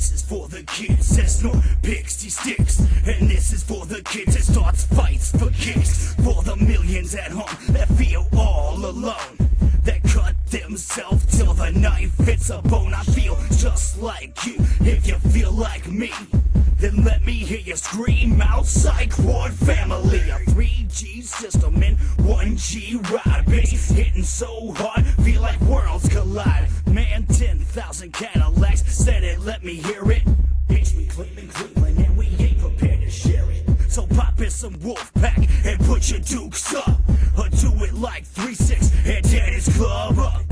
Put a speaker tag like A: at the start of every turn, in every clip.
A: This is for the kids that snort pixie sticks. And this is for the kids that starts fights for kicks. For the millions at home that feel all alone, that cut themselves till the knife hits a bone. I feel just like you. If you feel like me, then let me hear you scream out, psych ward family. A 3G system in 1G ride, bass hitting so hard, feel like worlds collide. Man, 10,000 Cadillacs said it, let me hear it. Bitch, we claiming Cleveland and we ain't prepared to share it. So pop in some wolf pack and put your dukes up, or do it like 3-6 and tear this club up.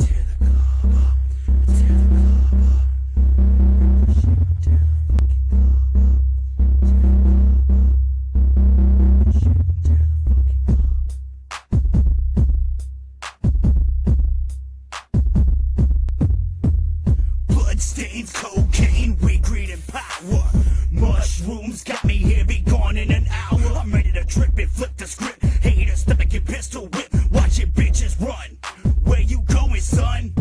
A: Bloodstains, cocaine, weed, greed, and power. Mushrooms got me here, be gone in an hour. I'm ready to trip and flip the script. Haters, stomach your pistol whip. Watch your bitches run. Where you going, son?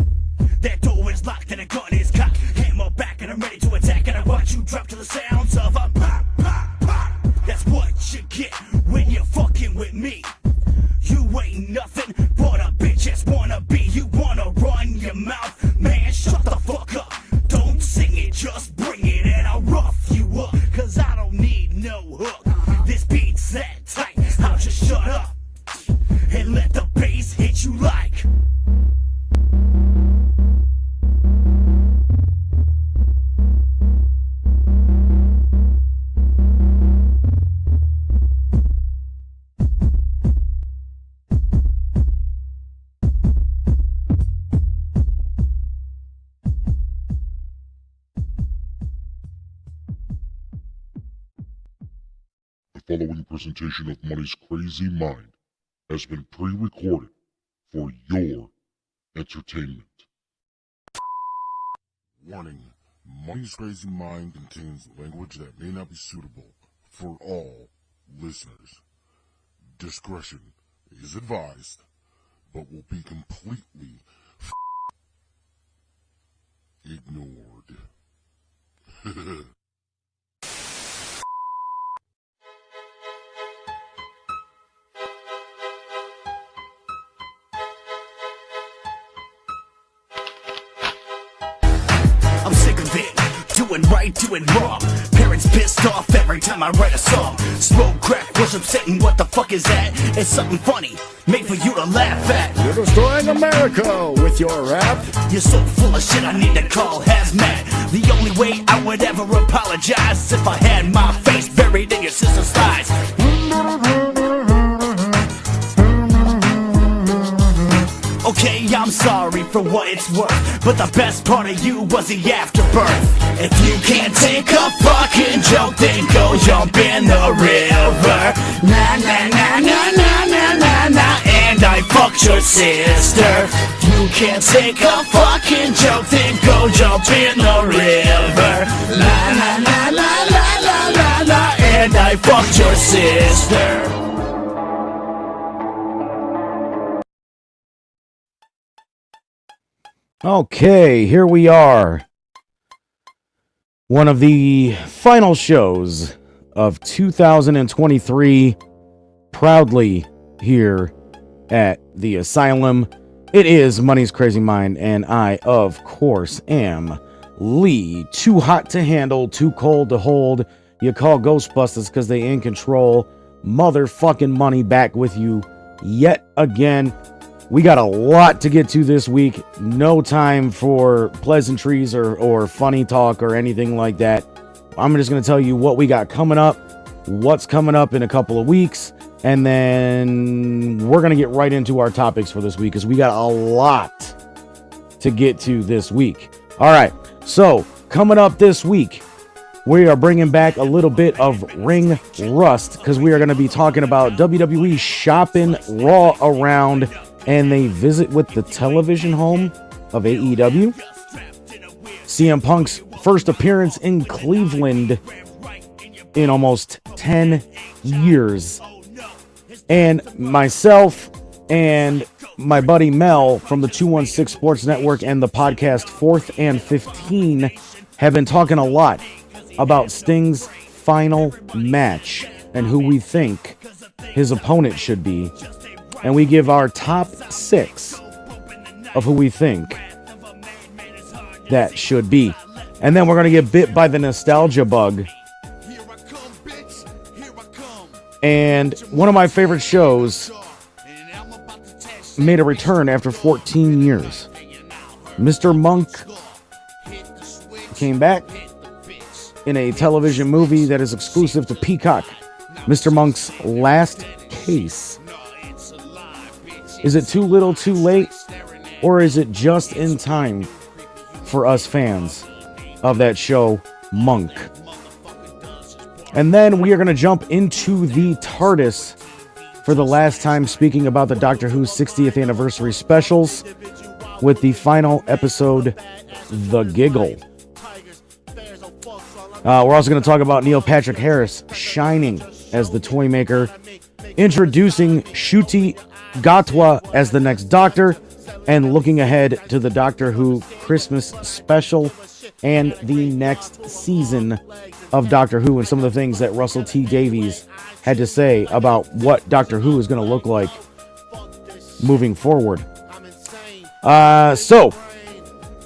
A: That door is locked and a gun is cocked. Hammer back and I'm ready to attack. And I watch you drop to the sounds of a pop, pop, pop. That's what you get when you're fucking with me. You ain't nothing but a bitch ass wanna be. You wanna run your mouth, man, shut the fuck up. Don't sing it, just bring it and I'll rough you up. Cause I don't need no hook. This beat's that tight, I'll just shut up and let the bass hit you like.
B: The following presentation of Money's Crazy Mind has been pre-recorded for your entertainment.
C: Warning, Money's Crazy Mind contains language that may not be suitable for all listeners. Discretion is advised, but will be completely ignored.
A: I'm sick of it, doing right, doing wrong. Parents pissed off every time I write a song. Smoke, crack, worship Satan, what the fuck is that? It's something funny, made for you to laugh at.
D: You're destroying America with your rap.
A: You're so full of shit I need to call hazmat. The only way I would ever apologize is if I had my face buried in your sister's thighs. Okay, I'm sorry for what it's worth, but the best part of you was the afterbirth. If you can't take a fucking joke, then go jump in the river. Na na na na na na na na, and I fucked your sister. You can't take a fucking joke, then go jump in the river. La la la la la la la la, and I fucked your sister.
D: Okay, here we are. One of the final shows of 2023, proudly here at the Asylum. It is Money's Crazy Mind, and I, of course, am Lee. Too hot to handle, too cold to hold. You call Ghostbusters because they in control. Motherfucking Money back with you yet again. We got a lot to get to this week. No time for pleasantries or funny talk or anything like that. I'm just going to tell you what we got coming up, what's coming up in a couple of weeks, and then we're going to get right into our topics for this week because we got a lot to get to this week. All right, so coming up this week, we are bringing back a little bit of ring rust because we are going to be talking about WWE shopping Raw around, and they visit with the television home of AEW. CM Punk's first appearance in Cleveland in almost 10 years. And myself and my buddy Mel from the 216 Sports Network and the podcast 4th and 15 have been talking a lot about Sting's final match and who we think his opponent should be. And we give our top 6 of who we think that should be. And then we're going to get bit by the nostalgia bug. And one of my favorite shows made a return after 14 years. Mr. Monk came back in a television movie that is exclusive to Peacock. Mr. Monk's Last Case. Is it too little, too late? Or is it just in time for us fans of that show, Monk? And then we are going to jump into the TARDIS for the last time, speaking about the Doctor Who 60th anniversary specials with the final episode, The Giggle. We're also going to talk about Neil Patrick Harris shining as the toy maker, introducing Ncuti Gatwa as the next Doctor, and looking ahead to the Doctor Who Christmas special and the next season of Doctor Who, and some of the things that Russell T Davies had to say about what Doctor Who is going to look like moving forward. So,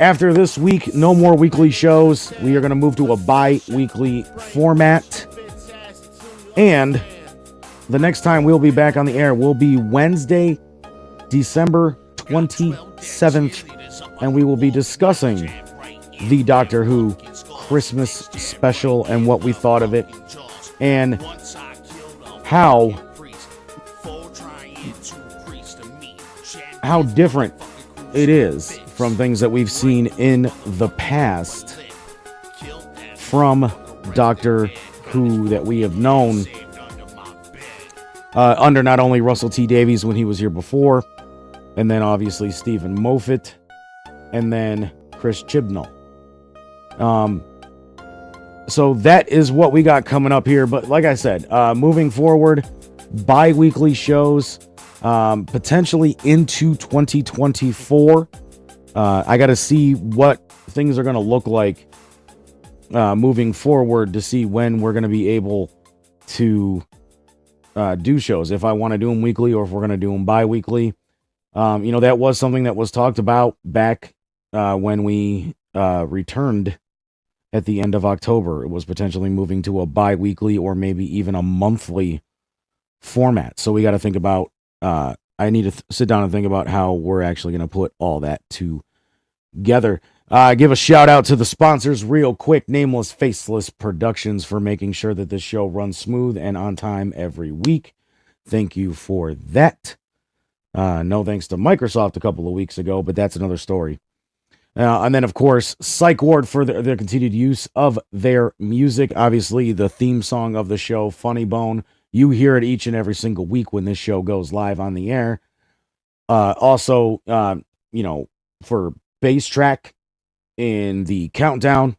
D: after this week, no more weekly shows. We are going to move to a bi-weekly format. And the next time we'll be back on the air will be Wednesday, December 27th. And we will be discussing the Doctor Who Christmas special and what we thought of it. And how different it is from things that we've seen in the past from Doctor Who that we have known under not only Russell T Davies when he was here before, and then obviously Stephen Moffat, and then Chris Chibnall. So that is what we got coming up here. But like I said, moving forward, bi-weekly shows, potentially into 2024. I got to see what things are going to look like moving forward to see when we're going to be able to do shows. If I want to do them weekly or if we're going to do them bi-weekly. That was something that was talked about back when we returned at the end of October. It was potentially moving to a bi-weekly or maybe even a monthly format. So we got to think about, I need to sit down and think about how we're actually going to put all that together. Give a shout out to the sponsors real quick. Nameless Faceless Productions for making sure that this show runs smooth and on time every week. Thank you for that. No thanks to Microsoft a couple of weeks ago, but that's another story. And then, of course, Psych Ward for their continued use of their music. Obviously, the theme song of the show, Funny Bone. You hear it each and every single week when this show goes live on the air. Also, for bass track in the countdown,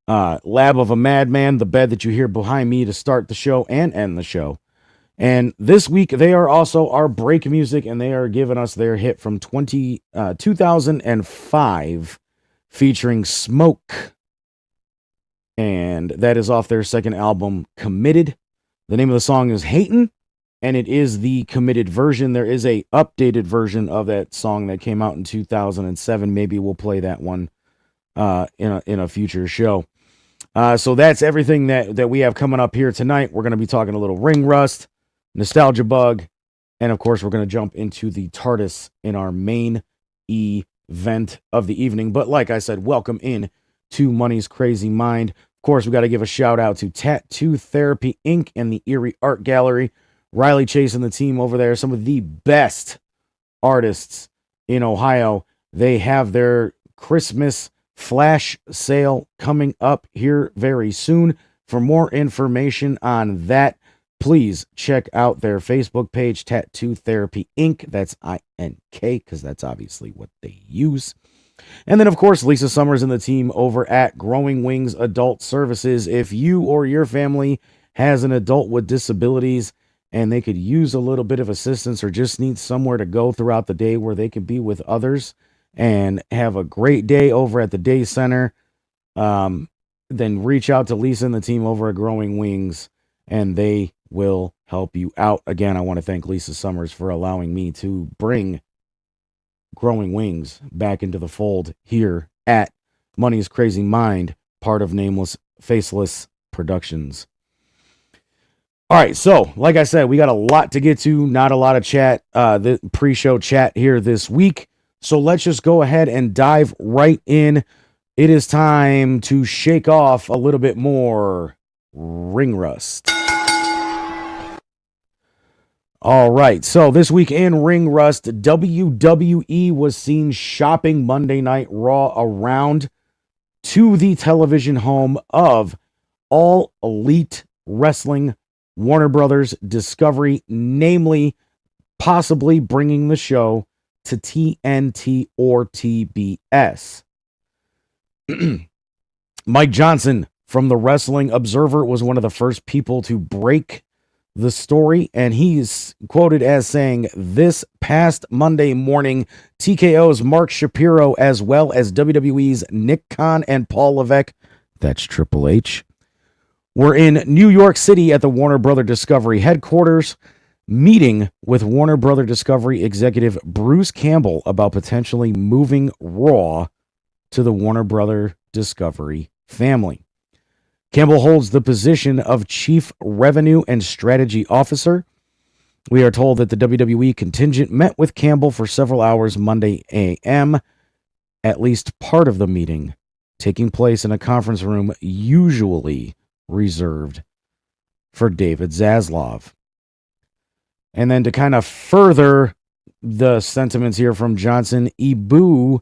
D: Lab of a Madman, the bed that you hear behind me to start the show and end the show. And this week, they are also our break music, and they are giving us their hit from 2005, featuring Smoke. And that is off their second album, Committed. The name of the song is Hatin', and it is the Committed version. There is a updated version of that song that came out in 2007. Maybe we'll play that one in a future show. So that's everything that we have coming up here tonight. We're going to be talking a little Ring Rust, Nostalgia Bug, and of course we're going to jump into the TARDIS in our main event of the evening. But like I said, welcome in to Money's Crazy Mind. Of course, we got to give a shout out to Tattoo Therapy Inc. and the Erie Art Gallery. Riley Chase and the team over there, some of the best artists in Ohio. They have their Christmas flash sale coming up here very soon. For more information on that, please check out their Facebook page, Tattoo Therapy Inc. That's INK, because that's obviously what they use. And then, of course, Lisa Summers and the team over at Growing Wings Adult Services. If you or your family has an adult with disabilities and they could use a little bit of assistance or just need somewhere to go throughout the day where they can be with others and have a great day over at the day center, then reach out to Lisa and the team over at Growing Wings, and they will help you out. Again, I want to thank Lisa Summers for allowing me to bring Growing Wings back into the fold here at Money's Crazy Mind, part of Nameless Faceless Productions. All right, so like I said, we got a lot to get to, not a lot of chat, the pre-show chat here this week. So let's just go ahead and dive right in. It is time to shake off a little bit more ring rust. All right, so this week in ring rust, WWE was seen shopping Monday Night Raw around to the television home of All Elite Wrestling, Warner Brothers Discovery, namely possibly bringing the show to TNT or TBS. Mike Johnson from the Wrestling Observer was one of the first people to break the story, and he's quoted as saying, "This past Monday morning, TKO's Mark Shapiro, as well as WWE's Nick Khan and Paul Levesque," that's Triple H, "were in New York City at the Warner Brother Discovery headquarters, meeting with Warner Brother Discovery executive Bruce Campbell about potentially moving Raw to the Warner Brother Discovery family. Campbell holds the position of Chief Revenue and Strategy Officer. We are told that the WWE contingent met with Campbell for several hours Monday a.m., at least part of the meeting taking place in a conference room usually reserved for David Zaslav." And then to kind of further the sentiments here from Johnson, Ibu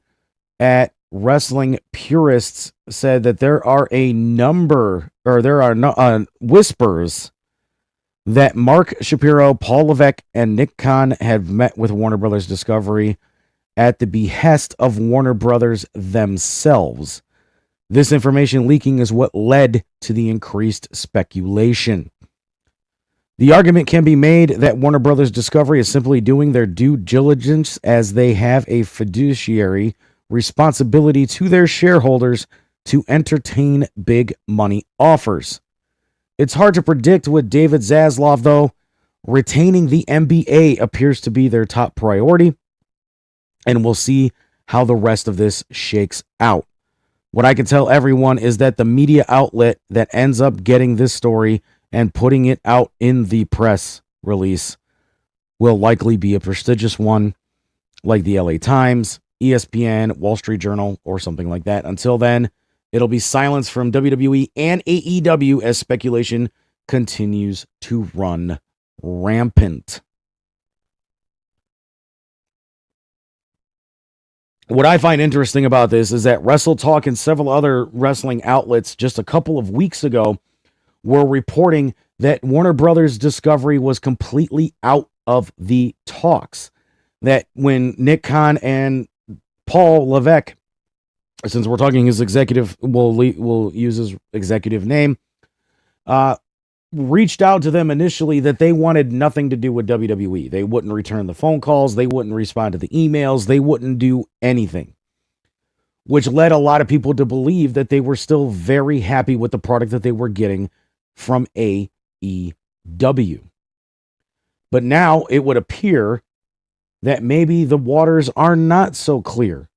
D: at Wrestling Purists said that there are whispers that Mark Shapiro, Paul Levesque, and Nick Khan have met with Warner Brothers Discovery at the behest of Warner Brothers themselves. This information leaking is what led to the increased speculation. The argument can be made that Warner Brothers Discovery is simply doing their due diligence, as they have a fiduciary responsibility to their shareholders to entertain big money offers. It's hard to predict with David Zaslav, though. Retaining the NBA appears to be their top priority, and we'll see how the rest of this shakes out. What I can tell everyone is that the media outlet that ends up getting this story and putting it out in the press release will likely be a prestigious one, like the LA Times, ESPN, Wall Street Journal, or something like that. Until then, it'll be silence from WWE and AEW as speculation continues to run rampant. What I find interesting about this is that Wrestle Talk and several other wrestling outlets just a couple of weeks ago were reporting that Warner Brothers Discovery was completely out of the talks. That when Nick Khan and Paul Levesque, since we're talking his executive, we'll use his executive name, reached out to them initially, that they wanted nothing to do with WWE. They wouldn't return the phone calls. They wouldn't respond to the emails. They wouldn't do anything, which led a lot of people to believe that they were still very happy with the product that they were getting from AEW. But now it would appear that maybe the waters are not so clear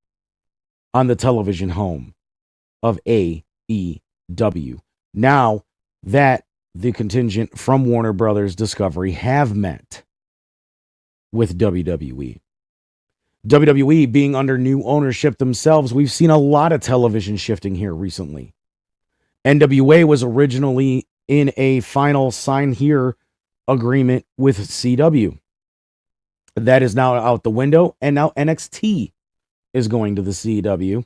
D: on the television home of AEW. Now that the contingent from Warner Brothers Discovery have met with WWE. WWE being under new ownership themselves, we've seen a lot of television shifting here recently. NWA was originally in a final sign here agreement with CW. That is now out the window, and now NXT is going to the CW.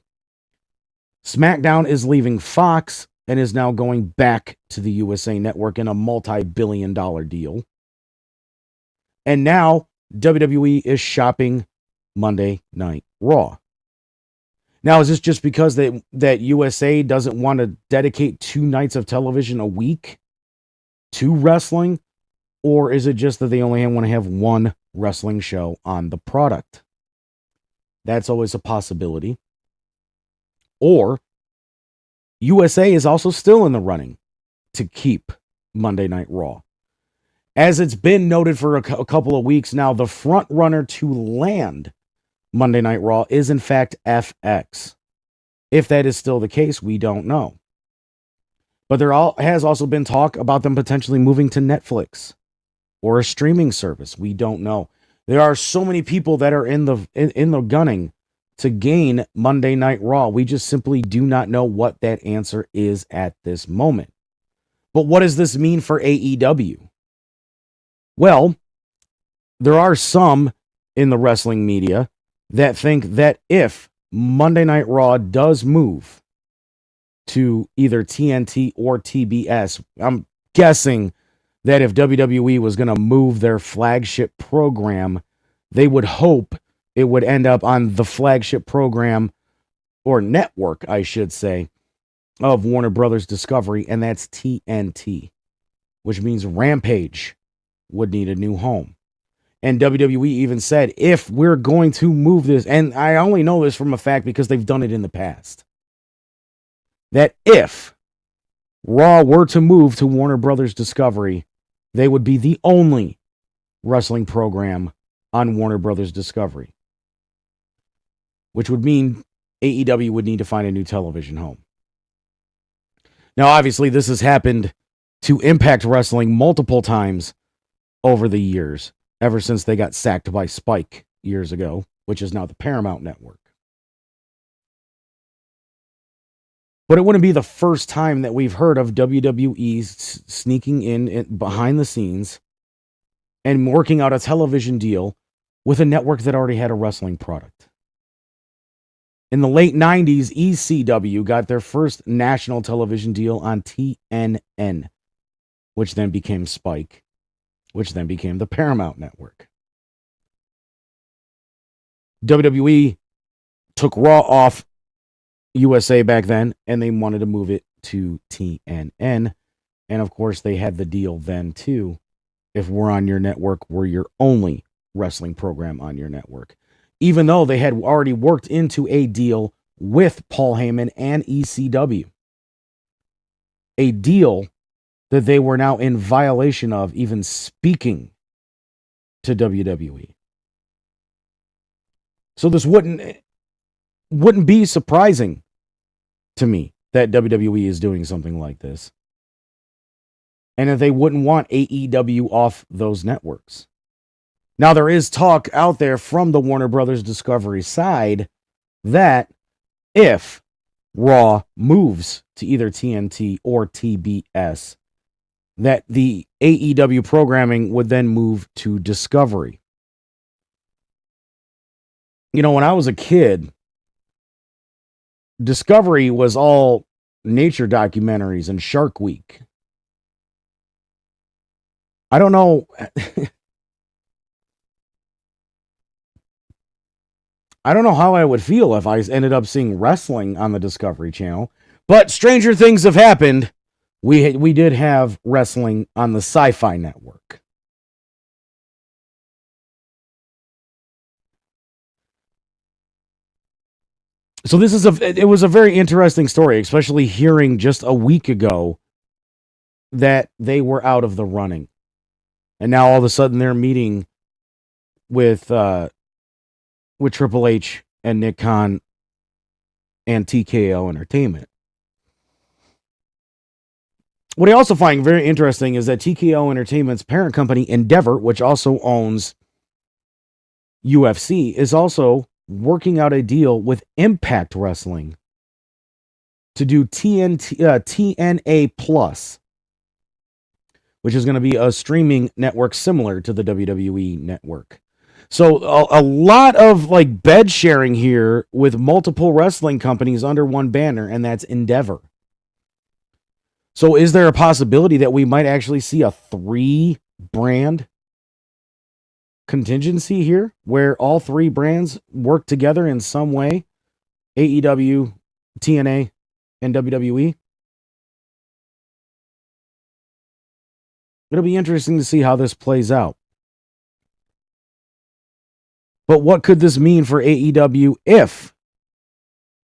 D: SmackDown is leaving Fox and is now going back to the USA Network in a multi-billion-dollar deal. And now WWE is shopping Monday Night Raw. Now, is this just because that USA doesn't want to dedicate 2 nights of television a week to wrestling? Or is it just that they only want to have one wrestling show on the product? That's always a possibility. Or USA is also still in the running to keep Monday Night Raw. As it's been noted for a couple of weeks now, the front runner to land Monday Night Raw is in fact FX. If that is still the case, we don't know. But there has also been talk about them potentially moving to Netflix or a streaming service. We don't know. There are so many people that are in the gunning to gain Monday Night Raw. We just simply do not know what that answer is at this moment. But what does this mean for AEW? Well, there are some in the wrestling media that think that if Monday Night Raw does move to either TNT or TBS, I'm guessing that if WWE was going to move their flagship program, they would hope it would end up on the flagship program or network, I should say, of Warner Brothers Discovery, and that's TNT, which means Rampage would need a new home. And WWE even said, if we're going to move this, and I only know this from a fact because they've done it in the past, that if Raw were to move to Warner Brothers Discovery, they would be the only wrestling program on Warner Brothers Discovery, which would mean AEW would need to find a new television home. Now, obviously, this has happened to Impact Wrestling multiple times over the years, ever since they got sacked by Spike years ago, which is now the Paramount Network. But it wouldn't be the first time that we've heard of WWE sneaking in behind the scenes and working out a television deal with a network that already had a wrestling product. In the late 90s, ECW got their first national television deal on TNN, which then became Spike, which then became the Paramount Network. WWE took Raw off USA back then, and they wanted to move it to TNN. And of course, they had the deal then too. If we're on your network, we're your only wrestling program on your network. Even though they had already worked into a deal with Paul Heyman and ECW. A deal that they were now in violation of even speaking to WWE. So this wouldn't be surprising to me that WWE is doing something like this. And that they wouldn't want AEW off those networks. Now, there is talk out there from the Warner Brothers Discovery side that if Raw moves to either TNT or TBS, that the AEW programming would then move to Discovery. You know, when I was a kid, Discovery was all nature documentaries and Shark Week. I don't know. I don't know how I would feel if I ended up seeing wrestling on the Discovery Channel, but stranger things have happened. We did have wrestling on the Sci-Fi Network. So it was a very interesting story, especially hearing just a week ago that they were out of the running. And now all of a sudden they're meeting with Triple H and Nick Khan and TKO Entertainment. What I also find very interesting is that TKO Entertainment's parent company, Endeavor, which also owns UFC, is also working out a deal with Impact Wrestling to do TNA Plus, which is going to be a streaming network similar to the WWE network. So a lot of like bed sharing here with multiple wrestling companies under one banner, and that's Endeavor. So is there a possibility that we might actually see a 3-brand contingency here where all 3 brands work together in some way? AEW, TNA, and WWE? It'll be interesting to see how this plays out. But what could this mean for AEW if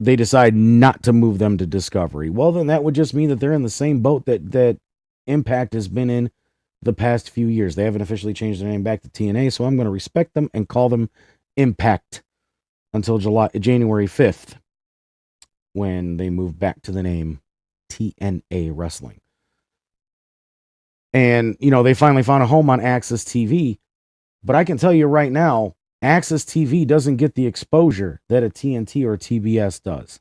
D: they decide not to move them to Discovery. Well, then that would just mean that they're in the same boat that Impact has been in the past few years. They haven't officially changed their name back to TNA, so I'm going to respect them and call them Impact until January 5th, when they move back to the name TNA Wrestling. And, they finally found a home on Access TV. But I can tell you right now, Access TV doesn't get the exposure that a TNT or a TBS does,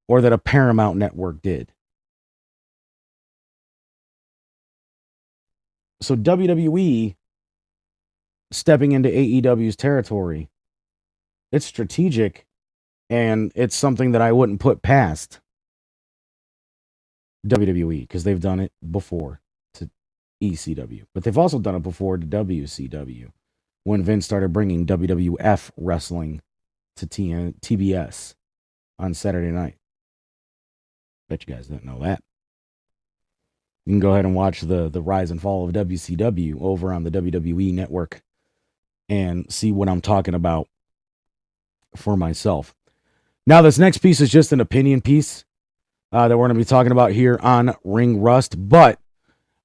D: or that a Paramount network did. So WWE stepping into AEW's territory, it's strategic, and it's something that I wouldn't put past WWE, because they've done it before to ECW, but they've also done it before to WCW, when Vince started bringing WWF wrestling to TBS on Saturday night. Bet you guys didn't know that. You can go ahead and watch the rise and fall of WCW over on the WWE network and see what I'm talking about for myself. Now, this next piece is just an opinion piece that we're going to be talking about here on Ring Rust. But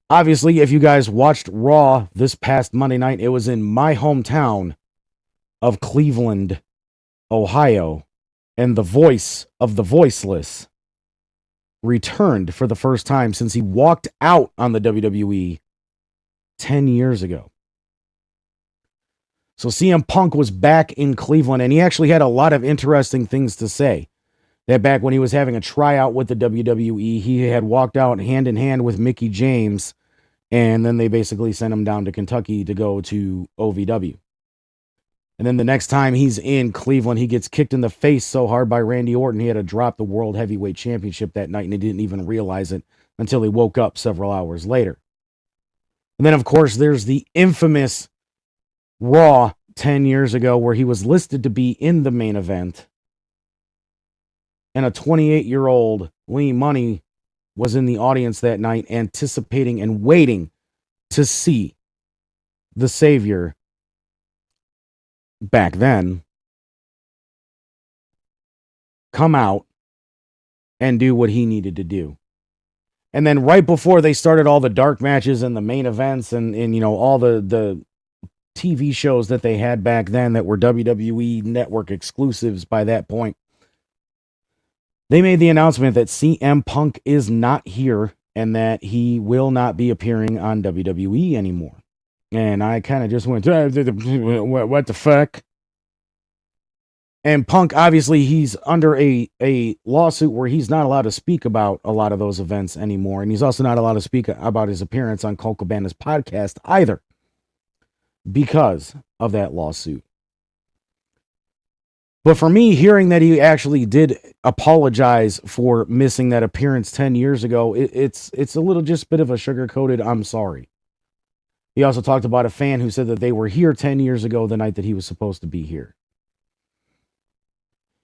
D: obviously, if you guys watched Raw this past Monday night, it was in my hometown of Cleveland, Ohio, and the voice of the voiceless returned for the first time since he walked out on the WWE 10 years ago. So CM Punk was back in Cleveland, and he actually had a lot of interesting things to say. That back when he was having a tryout with the WWE, he had walked out hand in hand with Mickie James, and then they basically sent him down to Kentucky to go to OVW. And then the next time he's in Cleveland, he gets kicked in the face so hard by Randy Orton, he had to drop the World Heavyweight Championship that night, and he didn't even realize it until he woke up several hours later. And then, of course, there's the infamous Raw 10 years ago where he was listed to be in the main event, and a 28-year-old Lee Money was in the audience that night anticipating and waiting to see the Savior back then come out and do what he needed to do. And then right before they started all the dark matches and the main events and all the TV shows that they had back then that were WWE network exclusives by that point, they made the announcement that CM Punk is not here and that he will not be appearing on WWE anymore. And I kind of just went, what the fuck? And Punk, obviously, he's under a lawsuit where he's not allowed to speak about a lot of those events anymore. And he's also not allowed to speak about his appearance on Colt Cabana's podcast either, because of that lawsuit. But for me, hearing that he actually did apologize for missing that appearance 10 years ago, it's a little just bit of a sugar-coated I'm sorry. He also talked about a fan who said that they were here 10 years ago, the night that he was supposed to be here.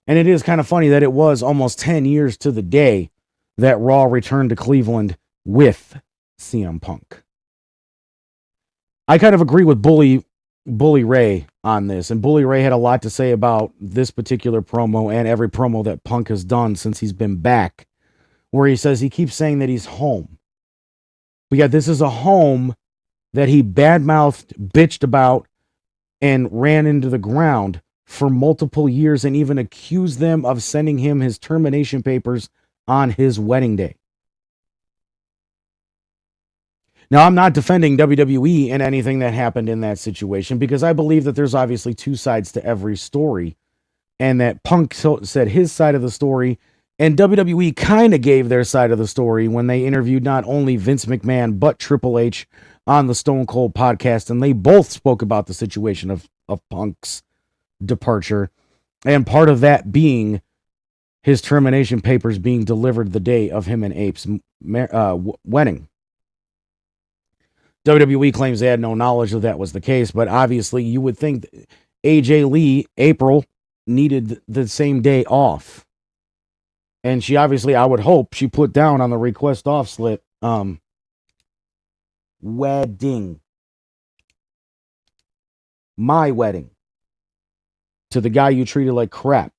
D: And it is kind of funny that it was almost 10 years to the day that Raw returned to Cleveland with CM Punk. I kind of agree with Bully Ray on this, and Bully Ray had a lot to say about this particular promo and every promo that Punk has done since he's been back, where he says he keeps saying that he's home. But yet this is a home that he badmouthed, bitched about, and ran into the ground for multiple years, and even accused them of sending him his termination papers on his wedding day. Now, I'm not defending WWE and anything that happened in that situation, because I believe that there's obviously two sides to every story, and that Punk said his side of the story, and WWE kind of gave their side of the story when they interviewed not only Vince McMahon but Triple H on the Stone Cold podcast, and they both spoke about the situation of Punk's departure, and part of that being his termination papers being delivered the day of him and Ape's wedding. WWE claims they had no knowledge that was the case, but obviously you would think AJ Lee, April, needed the same day off. And she obviously, I would hope, she put down on the request off slip, wedding. My wedding. To the guy you treated like crap.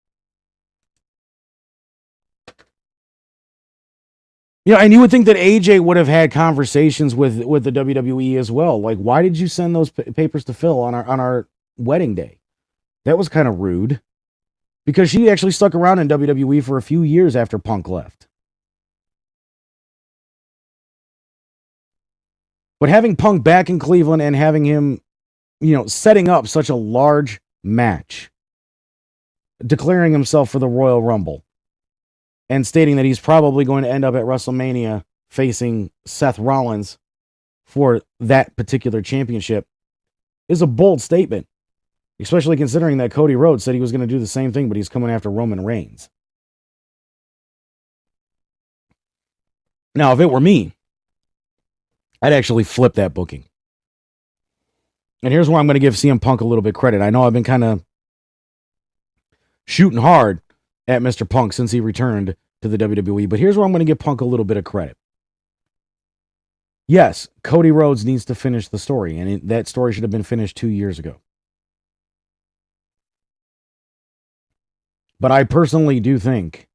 D: You know, and you would think that AJ would have had conversations with the WWE as well. Like, why did you send those papers to Phil on our wedding day? That was kind of rude, because she actually stuck around in WWE for a few years after Punk left. But having Punk back in Cleveland and having him, you know, setting up such a large match, declaring himself for the Royal Rumble, and stating that he's probably going to end up at WrestleMania facing Seth Rollins for that particular championship is a bold statement, especially considering that Cody Rhodes said he was going to do the same thing, but he's coming after Roman Reigns. Now, if it were me, I'd actually flip that booking. And here's where I'm going to give CM Punk a little bit credit. I know I've been kind of shooting hard at Mr. Punk since he returned to the WWE, but here's where I'm going to give Punk a little bit of credit. Yes, Cody Rhodes needs to finish the story, and that story should have been finished 2 years ago. But I personally do think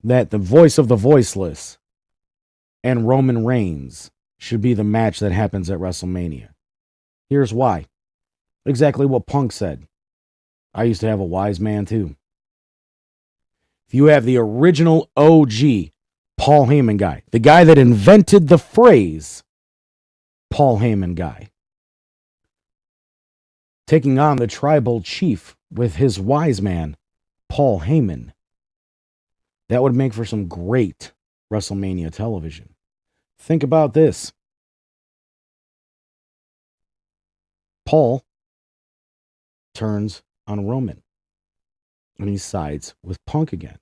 D: that the voice of the voiceless and Roman Reigns should be the match that happens at WrestleMania. Here's why. Exactly what Punk said. I used to have a wise man too. If you have the original OG Paul Heyman guy, the guy that invented the phrase Paul Heyman guy, taking on the tribal chief with his wise man, Paul Heyman, that would make for some great WrestleMania television. Think about this. Paul turns on Roman, and he sides with Punk again.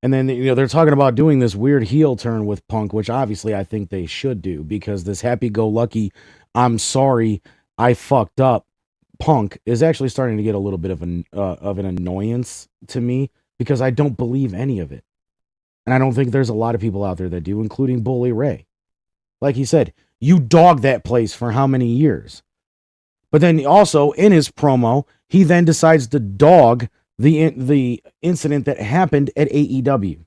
D: And then, you know, they're talking about doing this weird heel turn with Punk, which obviously I think they should do, because this happy-go-lucky, I'm sorry, I fucked up Punk is actually starting to get a little bit of an annoyance to me, because I don't believe any of it. And I don't think there's a lot of people out there that do, including Bully Ray. Like he said, you dogged that place for how many years? But then also in his promo, he then decides to dog the incident that happened at AEW.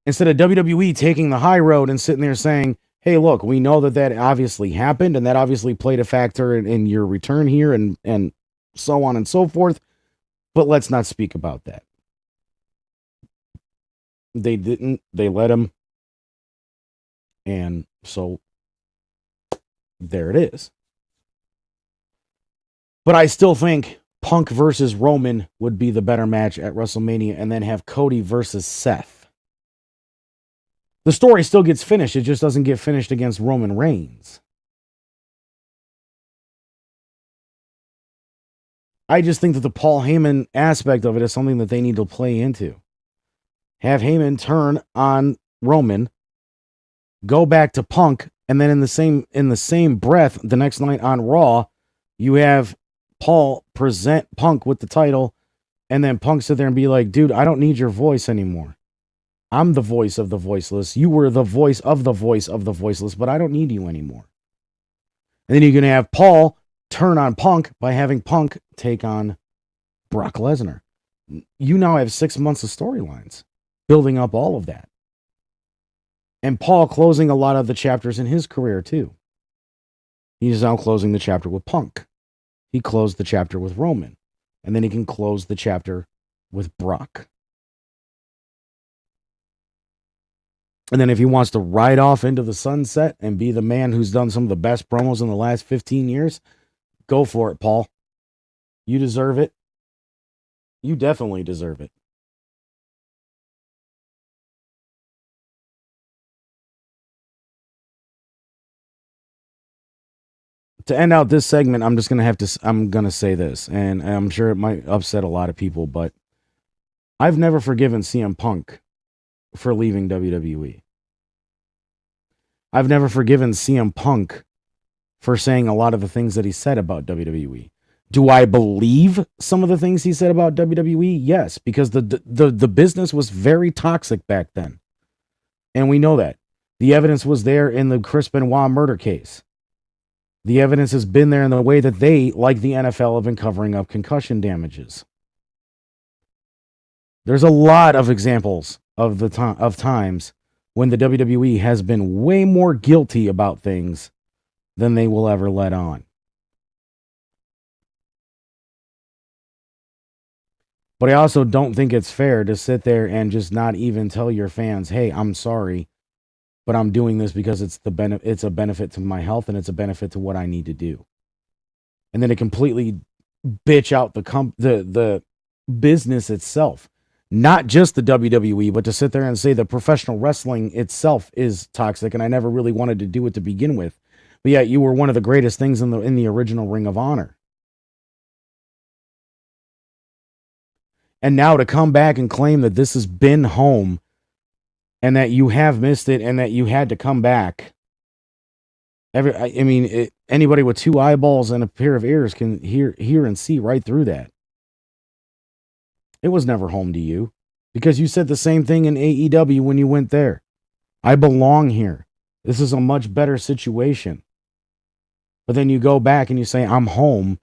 D: Instead of WWE taking the high road and sitting there saying, hey, look, we know that obviously happened, and that obviously played a factor in your return here, and so on and so forth, but let's not speak about that. They didn't. They let him. And so there it is. But I still think Punk versus Roman would be the better match at WrestleMania, and then have Cody versus Seth. The story still gets finished. It just doesn't get finished against Roman Reigns. I just think that the Paul Heyman aspect of it is something that they need to play into. Have Heyman turn on Roman, go back to Punk, and then in the same breath, the next night on Raw, you have Paul present Punk with the title, and then Punk sit there and be like, dude, I don't need your voice anymore. I'm the voice of the voiceless. You were the voice of the voiceless, but I don't need you anymore. And then you're going to have Paul turn on Punk by having Punk take on Brock Lesnar. You now have 6 months of storylines building up all of that. And Paul closing a lot of the chapters in his career too. He's now closing the chapter with Punk. He closed the chapter with Roman. And then he can close the chapter with Brock. And then if he wants to ride off into the sunset and be the man who's done some of the best promos in the last 15 years, go for it, Paul. You deserve it. You definitely deserve it. To end out this segment, I'm going to say this, and I'm sure it might upset a lot of people, but I've never forgiven CM Punk for leaving WWE. I've never forgiven CM Punk for saying a lot of the things that he said about WWE. Do I believe some of the things he said about WWE? Yes, because the business was very toxic back then. And we know that. The evidence was there in the Chris Benoit murder case. The evidence has been there in the way that they, like the NFL, have been covering up concussion damages. There's a lot of examples of times when the WWE has been way more guilty about things than they will ever let on. But I also don't think it's fair to sit there and just not even tell your fans, "Hey, I'm sorry, but I'm doing this because it's a benefit to my health and it's a benefit to what I need to do." And then to completely bitch out the business itself, not just the WWE, but to sit there and say the professional wrestling itself is toxic, and I never really wanted to do it to begin with. But yet you were one of the greatest things in the original Ring of Honor. And now to come back and claim that this has been home and that you have missed it and that you had to come back. Anybody with two eyeballs and a pair of ears can hear and see right through that. It was never home to you because you said the same thing in AEW when you went there. I belong here. This is a much better situation. But then you go back and you say, I'm home,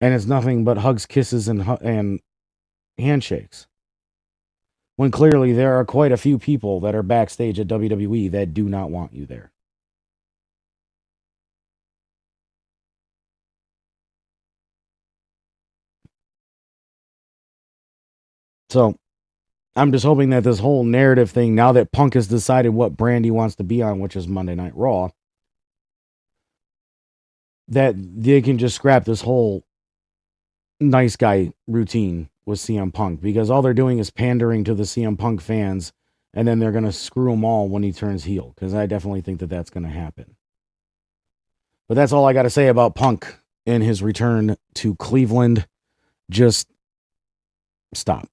D: and it's nothing but hugs, kisses, and handshakes. When clearly there are quite a few people that are backstage at WWE that do not want you there. So I'm just hoping that this whole narrative thing, now that Punk has decided what brand he wants to be on, which is Monday Night Raw, that they can just scrap this whole nice guy routine with CM Punk, because all they're doing is pandering to the CM Punk fans, and then they're going to screw him all when he turns heel, because I definitely think that that's going to happen. But that's all I got to say about Punk in his return to Cleveland. Just stop.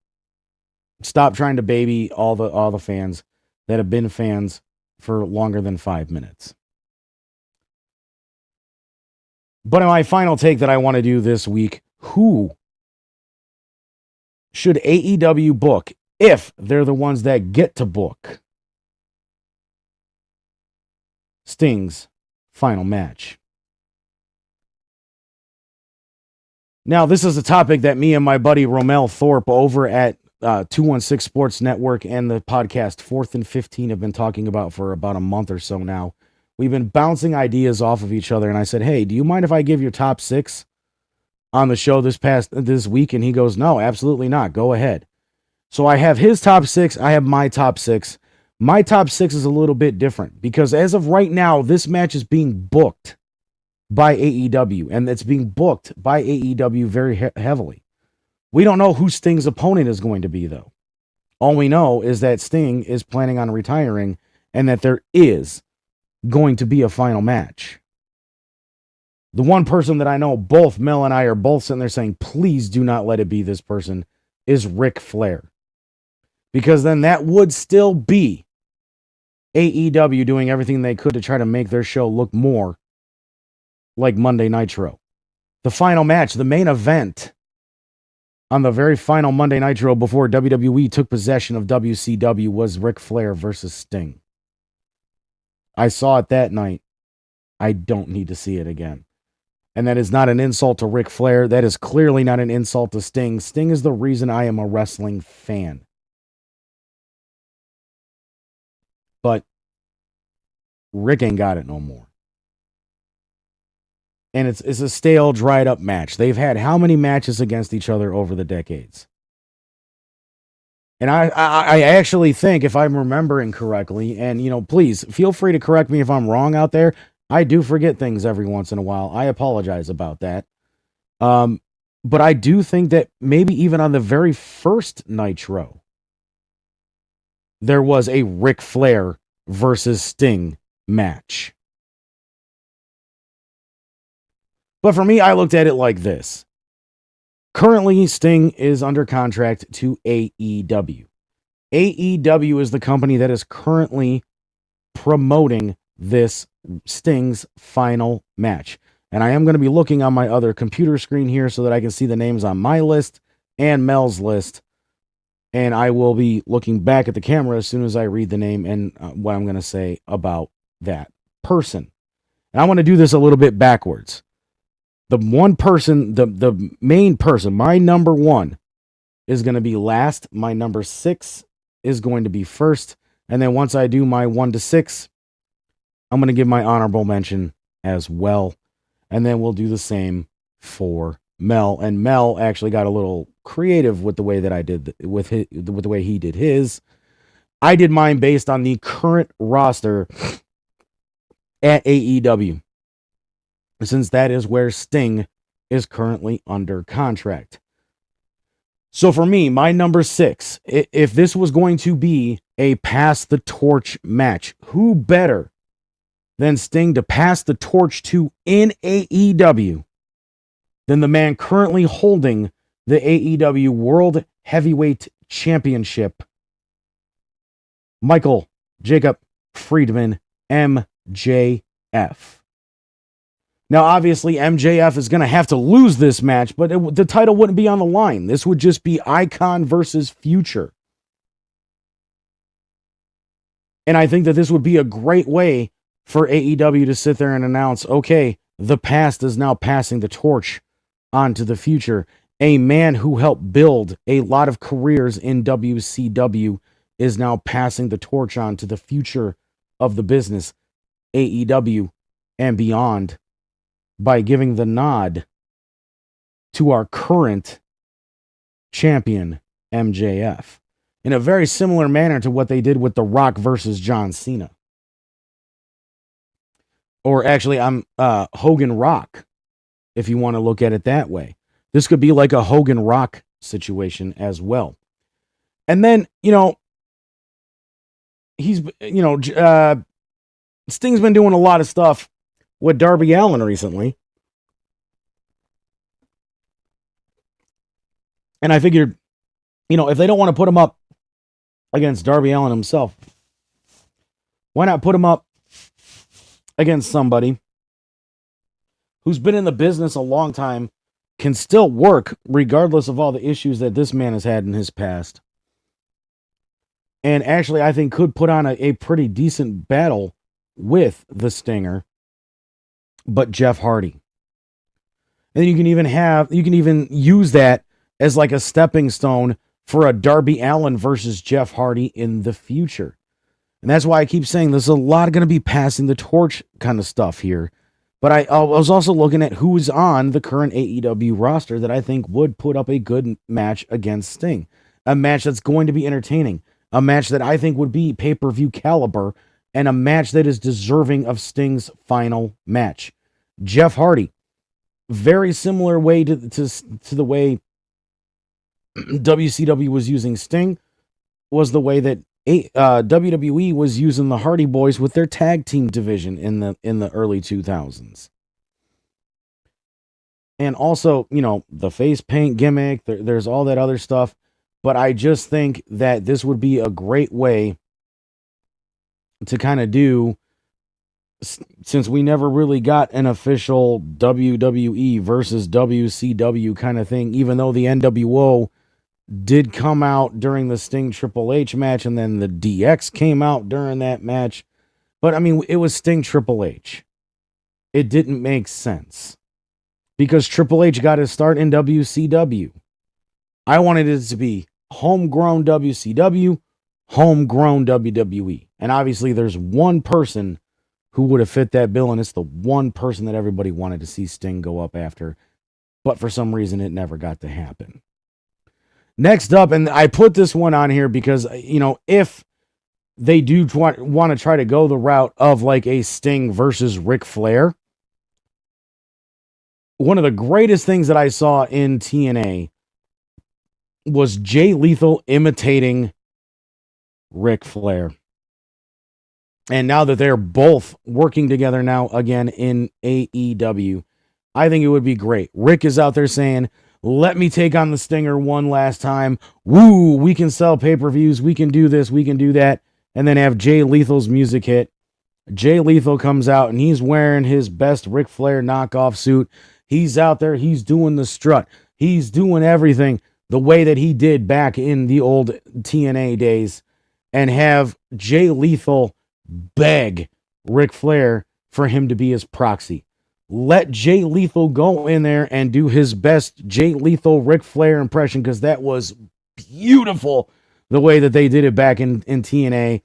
D: Stop trying to baby all the fans that have been fans for longer than 5 minutes. But in my final take that I want to do this week, who should AEW book if they're the ones that get to book Sting's final match? Now, this is a topic that me and my buddy Romel Thorpe over at 216 Sports Network and the podcast 4th and 15 have been talking about for about a month or so now. We've been bouncing ideas off of each other, and I said, hey, do you mind if I give your top 6 on the show this week? And he goes, no, absolutely not. Go ahead. So I have his top 6. I have my top 6. My top 6 is a little bit different because as of right now, this match is being booked by AEW, and it's being booked by AEW very heavily. We don't know who Sting's opponent is going to be, though. All we know is that Sting is planning on retiring and that there is going to be a final match. The one person that I know, both Mel and I are both sitting there saying, please do not let it be this person, is Ric Flair. Because then that would still be AEW doing everything they could to try to make their show look more like Monday Nitro. The final match, the main event on the very final Monday Nitro before WWE took possession of WCW was Ric Flair versus Sting. I saw it that night. I don't need to see it again. And that is not an insult to Ric Flair. That is clearly not an insult to Sting. Sting is the reason I am a wrestling fan. But Rick ain't got it no more. And it's a stale, dried up match. They've had how many matches against each other over the decades? And I actually think, if I'm remembering correctly, and, please feel free to correct me if I'm wrong out there. I do forget things every once in a while. I apologize about that. But I do think that maybe even on the very first Nitro, there was a Ric Flair versus Sting match. But for me, I looked at it like this. Currently, Sting is under contract to AEW. AEW is the company that is currently promoting this Sting's final match. And I am going to be looking on my other computer screen here so that I can see the names on my list and Mel's list. And I will be looking back at the camera as soon as I read the name and what I'm going to say about that person. And I want to do this a little bit backwards. The one person, the main person, my number 1 is going to be last. My number 6 is going to be first. And then once I do my 1 to 6, I'm going to give my honorable mention as well. And then we'll do the same for Mel. And Mel actually got a little creative with the way that I did with the way he did his. I did mine based on the current roster at AEW, since that is where Sting is currently under contract. So for me, my number 6, if this was going to be a pass the torch match, who better than Sting to pass the torch to in AEW than the man currently holding the AEW World Heavyweight Championship, Michael Jacob Friedman, MJF. Now, obviously, MJF is going to have to lose this match, but the title wouldn't be on the line. This would just be Icon versus Future. And I think that this would be a great way for AEW to sit there and announce, okay, the past is now passing the torch on to the future. A man who helped build a lot of careers in WCW is now passing the torch on to the future of the business, AEW and beyond, by giving the nod to our current champion, MJF, in a very similar manner to what they did with The Rock versus John Cena. Or actually, Hogan Rock, if you want to look at it that way. This could be like a Hogan Rock situation as well. And then, Sting's been doing a lot of stuff with Darby Allin recently. And I figured, if they don't want to put him up against Darby Allin himself, why not put him up against somebody who's been in the business a long time, can still work regardless of all the issues that this man has had in his past, and actually I think could put on a pretty decent battle with the Stinger, but Jeff Hardy. And you can even use that as like a stepping stone for a Darby Allin versus Jeff Hardy in the future. And that's why I keep saying there's a lot going to be passing the torch kind of stuff here. But I was also looking at who's on the current AEW roster that I think would put up a good match against Sting. A match that's going to be entertaining. A match that I think would be pay-per-view caliber. And a match that is deserving of Sting's final match. Jeff Hardy. Very similar way to the way WCW was using Sting, was the way that WWE was using the Hardy Boys with their tag team division in the early 2000s. And also, the face paint gimmick, there's all that other stuff. But I just think that this would be a great way to kind of do, since we never really got an official WWE versus WCW kind of thing, even though the NWO did come out during the Sting Triple H match, and then the DX came out during that match. But I mean, it was Sting Triple H. It didn't make sense because Triple H got his start in WCW. I wanted it to be homegrown WCW, homegrown WWE. And obviously there's one person who would have fit that bill, and it's the one person that everybody wanted to see Sting go up after. But for some reason, it never got to happen. Next up, and I put this one on here because, if they do want to try to go the route of like a Sting versus Ric Flair, one of the greatest things that I saw in TNA was Jay Lethal imitating Ric Flair. And now that they're both working together now again in AEW, I think it would be great. Rick is out there saying, let me take on the Stinger one last time. Woo, we can sell pay-per-views. We can do this. We can do that. And then have Jay Lethal's music hit. Jay Lethal comes out and he's wearing his best Ric Flair knockoff suit. He's out there. He's doing the strut. He's doing everything the way that he did back in the old TNA days. And have Jay Lethal beg Ric Flair for him to be his proxy. Let Jay Lethal go in there and do his best Jay Lethal Ric Flair impression, because that was beautiful the way that they did it back in TNA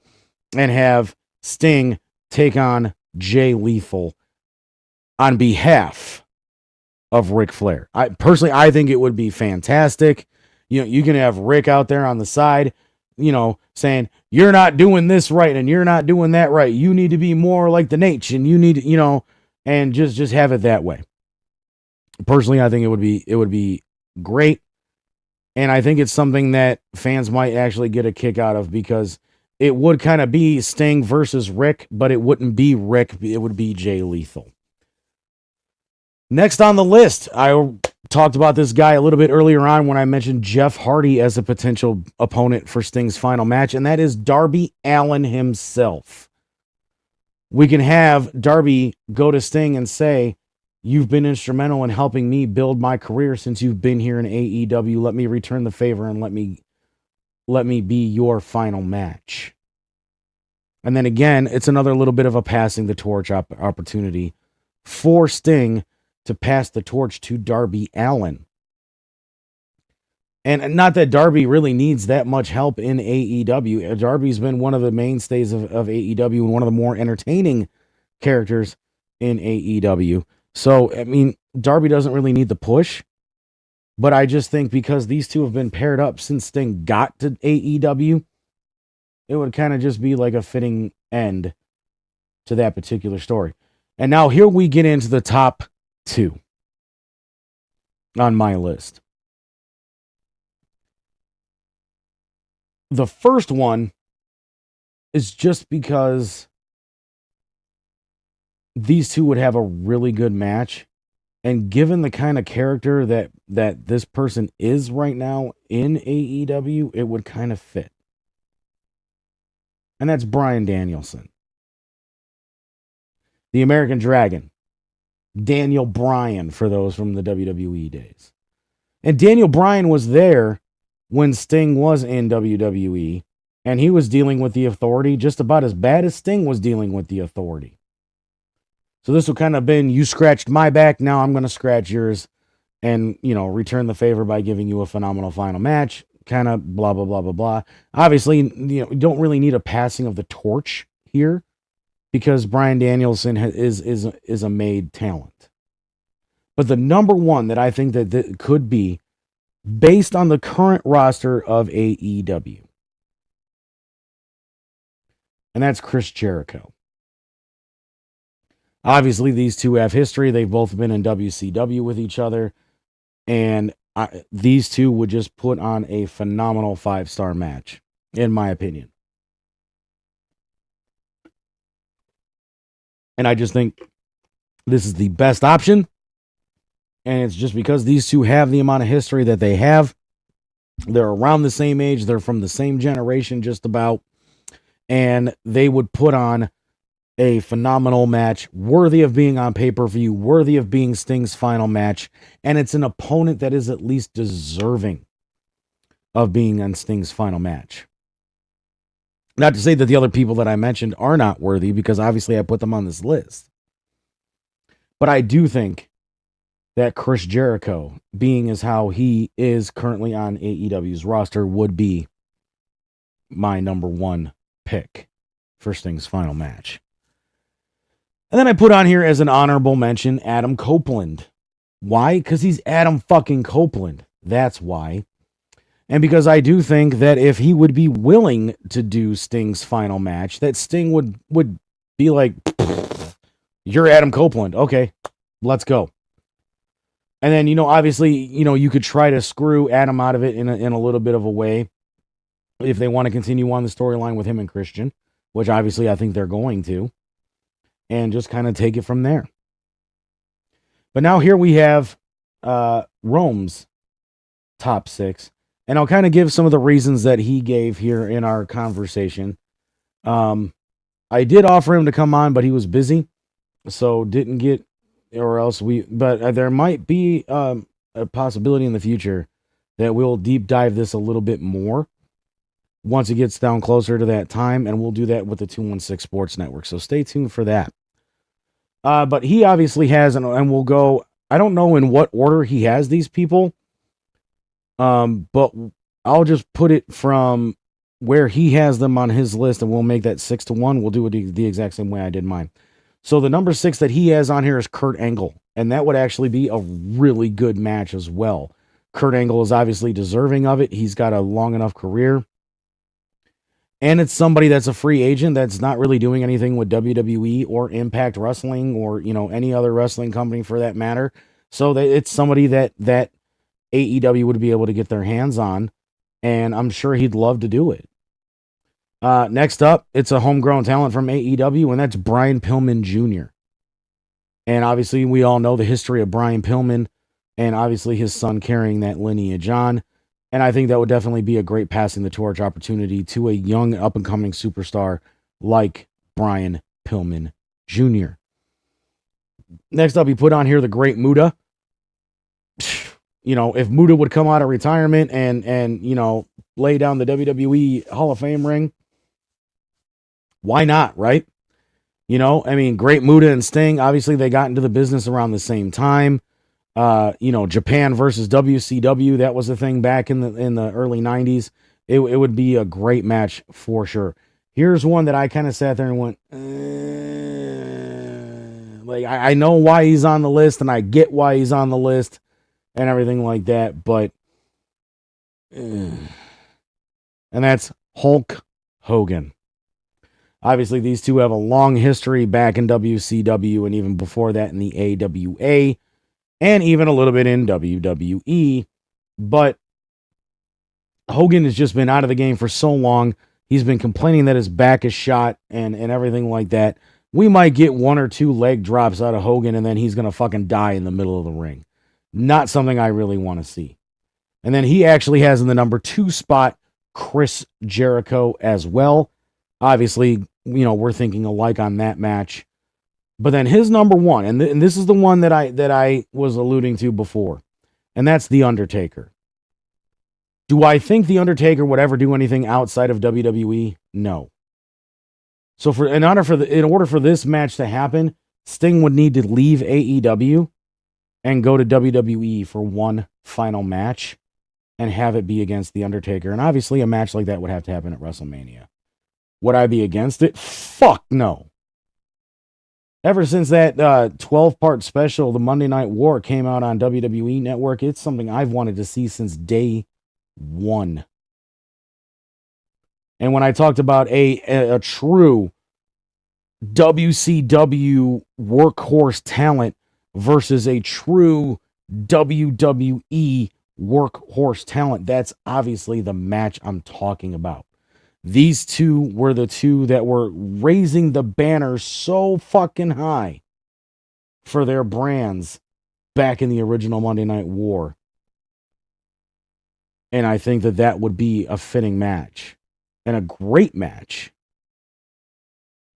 D: and have Sting take on Jay Lethal on behalf of Ric Flair. I think it would be fantastic. You can have Rick out there on the side, saying, you're not doing this right and you're not doing that right. You need to be more like the Nate, and you need, and just have it that way. Personally, I think it would be great. And I think it's something that fans might actually get a kick out of, because it would kind of be Sting versus Rick, but it wouldn't be Rick. It would be Jay Lethal. Next on the list, I talked about this guy a little bit earlier on when I mentioned Jeff Hardy as a potential opponent for Sting's final match, and that is Darby Allin himself. We can have Darby go to Sting and say, you've been instrumental in helping me build my career since you've been here in AEW. Let me return the favor and let me be your final match. And then again, it's another little bit of a passing the torch opportunity for Sting to pass the torch to Darby Allin. And not that Darby really needs that much help in AEW. Darby's been one of the mainstays of AEW and one of the more entertaining characters in AEW. So, I mean, Darby doesn't really need the push. But I just think because these two have been paired up since Sting got to AEW, it would kind of just be like a fitting end to that particular story. And now here we get into the top 2 on my list. The first one is just because these two would have a really good match. And given the kind of character that this person is right now in AEW, it would kind of fit. And that's Bryan Danielson. The American Dragon. Daniel Bryan, for those from the WWE days. And Daniel Bryan was there when Sting was in WWE, and he was dealing with the Authority just about as bad as Sting was dealing with the Authority. So this will kind of been, you scratched my back, now I'm going to scratch yours and, return the favor by giving you a phenomenal final match, kind of blah, blah, blah, blah, blah. Obviously, you don't really need a passing of the torch here, because Bryan Danielson is a made talent. But the number one that I think that could be, based on the current roster of AEW, and that's Chris Jericho. Obviously, these two have history. They've both been in WCW with each other. And these two would just put on a phenomenal 5-star match, in my opinion. And I just think this is the best option. And it's just because these two have the amount of history that they have. They're around the same age. They're from the same generation, just about. And they would put on a phenomenal match, worthy of being on pay-per-view, worthy of being Sting's final match. And it's an opponent that is at least deserving of being on Sting's final match. Not to say that the other people that I mentioned are not worthy, because obviously I put them on this list. But I do think that Chris Jericho, being as how he is currently on AEW's roster, would be my number one pick for Sting's final match. And then I put on here as an honorable mention, Adam Copeland. Why? Because he's Adam fucking Copeland. That's why. And because I do think that if he would be willing to do Sting's final match, that Sting would be like, you're Adam Copeland. Okay, let's go. And then, obviously, you could try to screw Adam out of it in a little bit of a way if they want to continue on the storyline with him and Christian, which obviously I think they're going to, and just kind of take it from there. But now here we have Rome's top 6. And I'll kind of give some of the reasons that he gave here in our conversation. I did offer him to come on, but he was busy, so didn't get, but there might be a possibility in the future that we'll deep dive this a little bit more once it gets down closer to that time, and we'll do that with the 216 Sports Network. So stay tuned for that. But he obviously has, and we'll go, I don't know in what order he has these people. But I'll just put it from where he has them on his list, and we'll make that 6-1. We'll do it the exact same way I did mine. So the number 6 that he has on here is Kurt Angle, and that would actually be a really good match as well. Kurt Angle is obviously deserving of it. He's got a long enough career. And it's somebody that's a free agent that's not really doing anything with WWE or Impact Wrestling or, any other wrestling company for that matter. So it's somebody that AEW would be able to get their hands on, and I'm sure he'd love to do it. Next up, it's a homegrown talent from AEW, and that's Brian Pillman Jr. And obviously, we all know the history of Brian Pillman, and obviously his son carrying that lineage on. And I think that would definitely be a great passing the torch opportunity to a young up-and-coming superstar like Brian Pillman Jr. Next up, he put on here the Great Muta. If Muta would come out of retirement and lay down the WWE Hall of Fame ring, why not, right? Great Muta and Sting, obviously they got into the business around the same time. Japan versus WCW, that was a thing back in the early 90s. It would be a great match for sure. Here's one that I kind of sat there and went, I know why he's on the list, and I get why he's on the list and everything like that, but and that's Hulk Hogan. Obviously, these two have a long history back in WCW and even before that in the AWA. And even a little bit in WWE. But Hogan has just been out of the game for so long. He's been complaining that his back is shot and everything like that. We might get 1 or 2 leg drops out of Hogan, and then he's going to fucking die in the middle of the ring. Not something I really want to see. And then he actually has in the number 2 spot Chris Jericho as well. Obviously, we're thinking alike on that match. But then his number 1, and this is the one that I was alluding to before, and that's The Undertaker. Do I think The Undertaker would ever do anything outside of WWE? No. So in order for this match to happen, Sting would need to leave AEW and go to WWE for one final match and have it be against The Undertaker. And obviously a match like that would have to happen at WrestleMania. Would I be against it? Fuck no. Ever since that 12-part special, the Monday Night War, came out on WWE Network, it's something I've wanted to see since day one. And when I talked about a true WCW workhorse talent versus a true WWE workhorse talent, that's obviously the match I'm talking about. These two were the two that were raising the banner so fucking high for their brands back in the original Monday Night War. And I think that would be a fitting match and a great match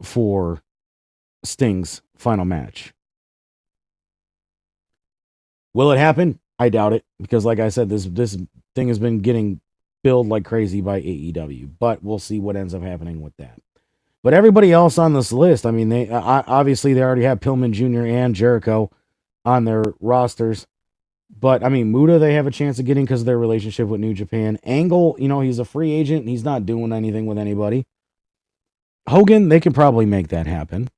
D: for Sting's final match. Will it happen? I doubt it, because like I said, this thing has been getting billed like crazy by AEW, but we'll see what ends up happening with that. But everybody else on this list, I mean, they obviously they already have Pillman Jr. and Jericho on their rosters. But I mean, Muta they have a chance of getting because of their relationship with New Japan. Angle, he's a free agent and he's not doing anything with anybody. Hogan, they could probably make that happen.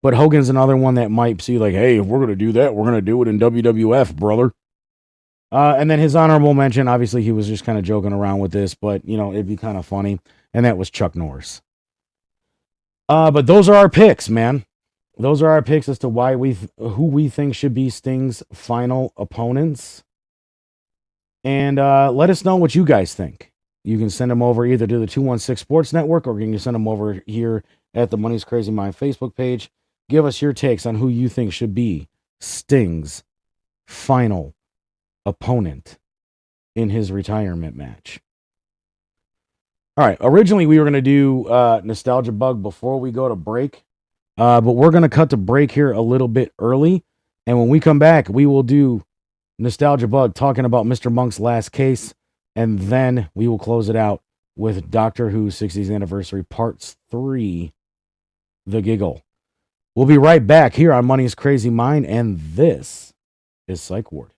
D: But Hogan's another one that might see like, hey, if we're going to do that, we're going to do it in WWF, brother. And then his honorable mention, obviously he was just kind of joking around with this, but, it'd be kind of funny. And that was Chuck Norris. But those are our picks, man. Those are our picks as to who we think should be Sting's final opponents. And let us know what you guys think. You can send them over either to the 216 Sports Network, or you can send them over here at the Money's Crazy Mind Facebook page. Give us your takes on who you think should be Sting's final opponent in his retirement match. All right, originally we were going to do Nostalgia Bug before we go to break, but we're going to cut to break here a little bit early, and when we come back, we will do Nostalgia Bug talking about Mr. Monk's last case, and then we will close it out with Doctor Who 60th Anniversary Parts 3, The Giggle. We'll be right back here on Money's Crazy Mind, and this is Psych Ward.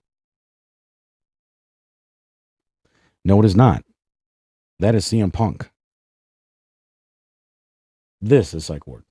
D: No, it is not. That is CM Punk. This is Psych Ward.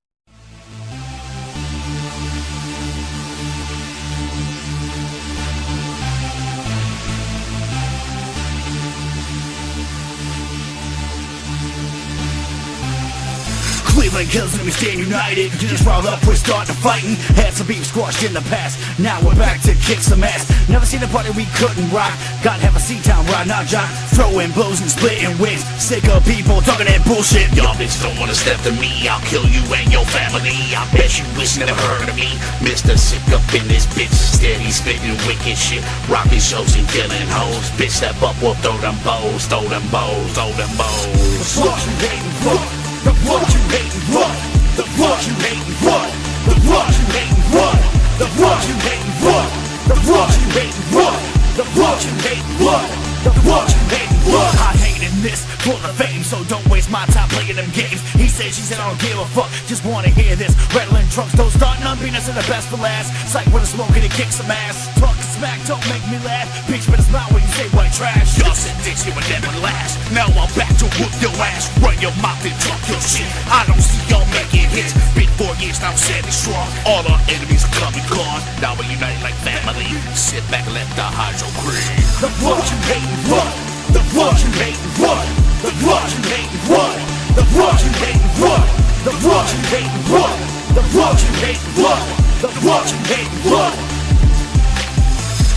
A: Cleveland kills and we stand united. You just riled up, we start to fighting. Had some beef squashed in the past. Now we're back to kick some ass. Never seen a party we couldn't rock. Gotta have a C-Town ride, not jock. Throwing blows and splitting wigs. Sick of people talking that bullshit. Y'all bitches don't wanna step to me. I'll kill you and your family. I bet you wish you never heard of me. Mr. Sick up in this bitch. Steady spitting wicked shit. Rocking shows and killing hoes. Bitch step up, we'll throw them bows. Throw them bows, throw them bows. The fuck you hating for? The fuck you hating what? The fuck you hating what? The fuck you hating what? The fuck you hating what? The fuck you hating what? The fuck you hating what? The fuck you hating what? I hated this for the fame, so don't waste my time playing them games. He said, she said, I don't give a fuck, just wanna hear this. Rattling trunks, don't start none, peanuts are the best for last. Psych with a smoking and kick some ass. Talking smack, don't make me laugh. Bitch, better smile when you say white trash. Y'all said this shit would never last. Now I'm back to whoop your ass. Run your mouth and talk your shit. I don't see y'all making hits. Been 4 years, now I'm standing strong. All our enemies are coming gone. Now we're united like family. Sit back and let the hydro creep. The fuck you hating what? The fuck you hating what? The fuck you hating what? The fuck you hating what? The fuck you hating what? The fuck you hating what? The fuck you hating what?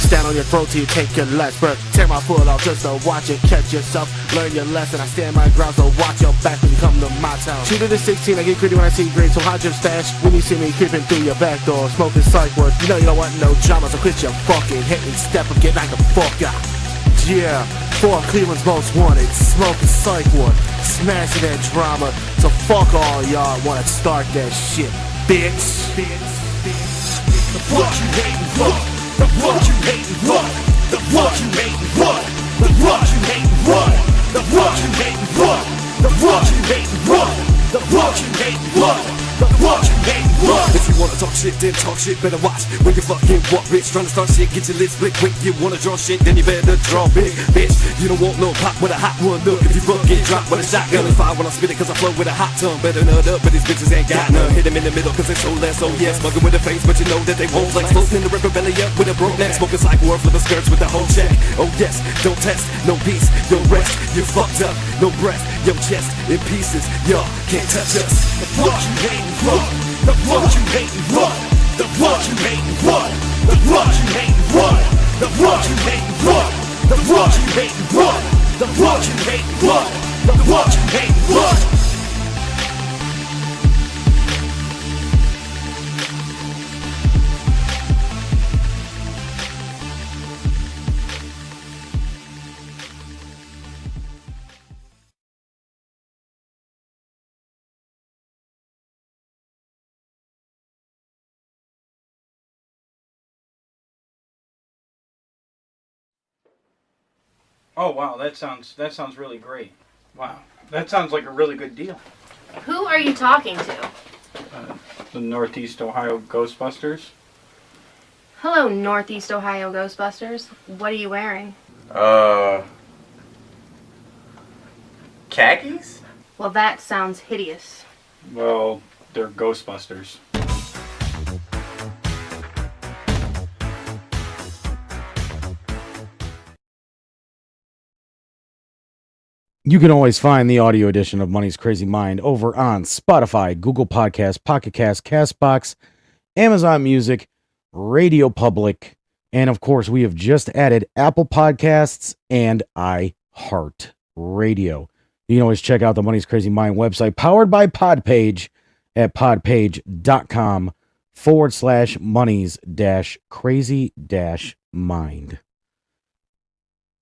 E: Stand on your throat till you take your last breath. Tear my foot off just to watch it. Catch yourself, learn your lesson. I stand my ground, so watch your back when you come to my town. Shooter to 16, I get gritty when I see green. So hide your stash when you see me creeping through your back door. Smoking Psych Ward, you know you don't want no drama, so quit your fucking hit and step up, get like a fuck out. Yeah, for Cleveland's most wanted, smoking Psych Ward, smashing that drama. So fuck all y'all wanna start that shit, bitch.
A: The fuck you hating what? The fuck you hating what? The fuck you hating what? The fuck you hating what? The fuck you hating what? The fuck you hating what? The fuck you hating what? The fuck you hating what?
F: If you wanna talk shit, then talk shit, better watch when you fucking walk, bitch. Tryna start shit, get your lips split quick. You wanna draw shit, then you better draw big, bitch. You don't want no pop with a hot one. Look, if you fucking drop with a shotgun and fire when I spit it, cause I flow with a hot tongue. Better nut up, but these bitches ain't got none. Hit them in the middle, cause they so less, oh yes. Mugging with the face, but you know that they won't flex. Floating in the river, belly up with a broke neck. Smoking Psych Ward, flipping skirts with the whole check. Oh yes, don't test, no peace, yo rest. You fucked up, no breath, yo chest in pieces. Y'all can't touch us.
A: The fuck you hating what? The fuck you hating what? The fuck you hating what? The fuck you hating what? The fuck you hating what? The fuck you hating what? The fuck you hating what? The fuck you hating what?
G: Oh wow, that sounds really great. Wow, that sounds like a really good deal.
H: Who are you talking to?
G: The Northeast Ohio Ghostbusters.
H: Hello, Northeast Ohio Ghostbusters. What are you wearing?
I: Khakis?
H: Well, that sounds hideous.
G: Well, they're Ghostbusters.
D: You can always find the audio edition of Money's Crazy Mind over on Spotify, Google Podcasts, Pocket Cast, Castbox, Amazon Music, Radio Public, and of course, we have just added Apple Podcasts and iHeart Radio. You can always check out the Money's Crazy Mind website, powered by Podpage, at podpage.com/monies-crazy-mind.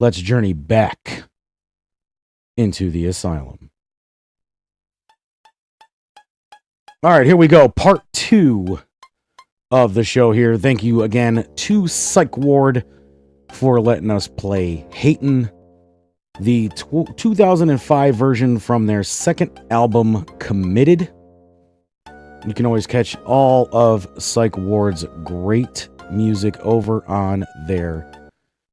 D: Let's journey back into the asylum. All right, here we go. Part 2 of the show here. Thank you again to Psych Ward for letting us play Hatin', the 2005 version from their second album, Committed. You can always catch all of Psych Ward's great music over on their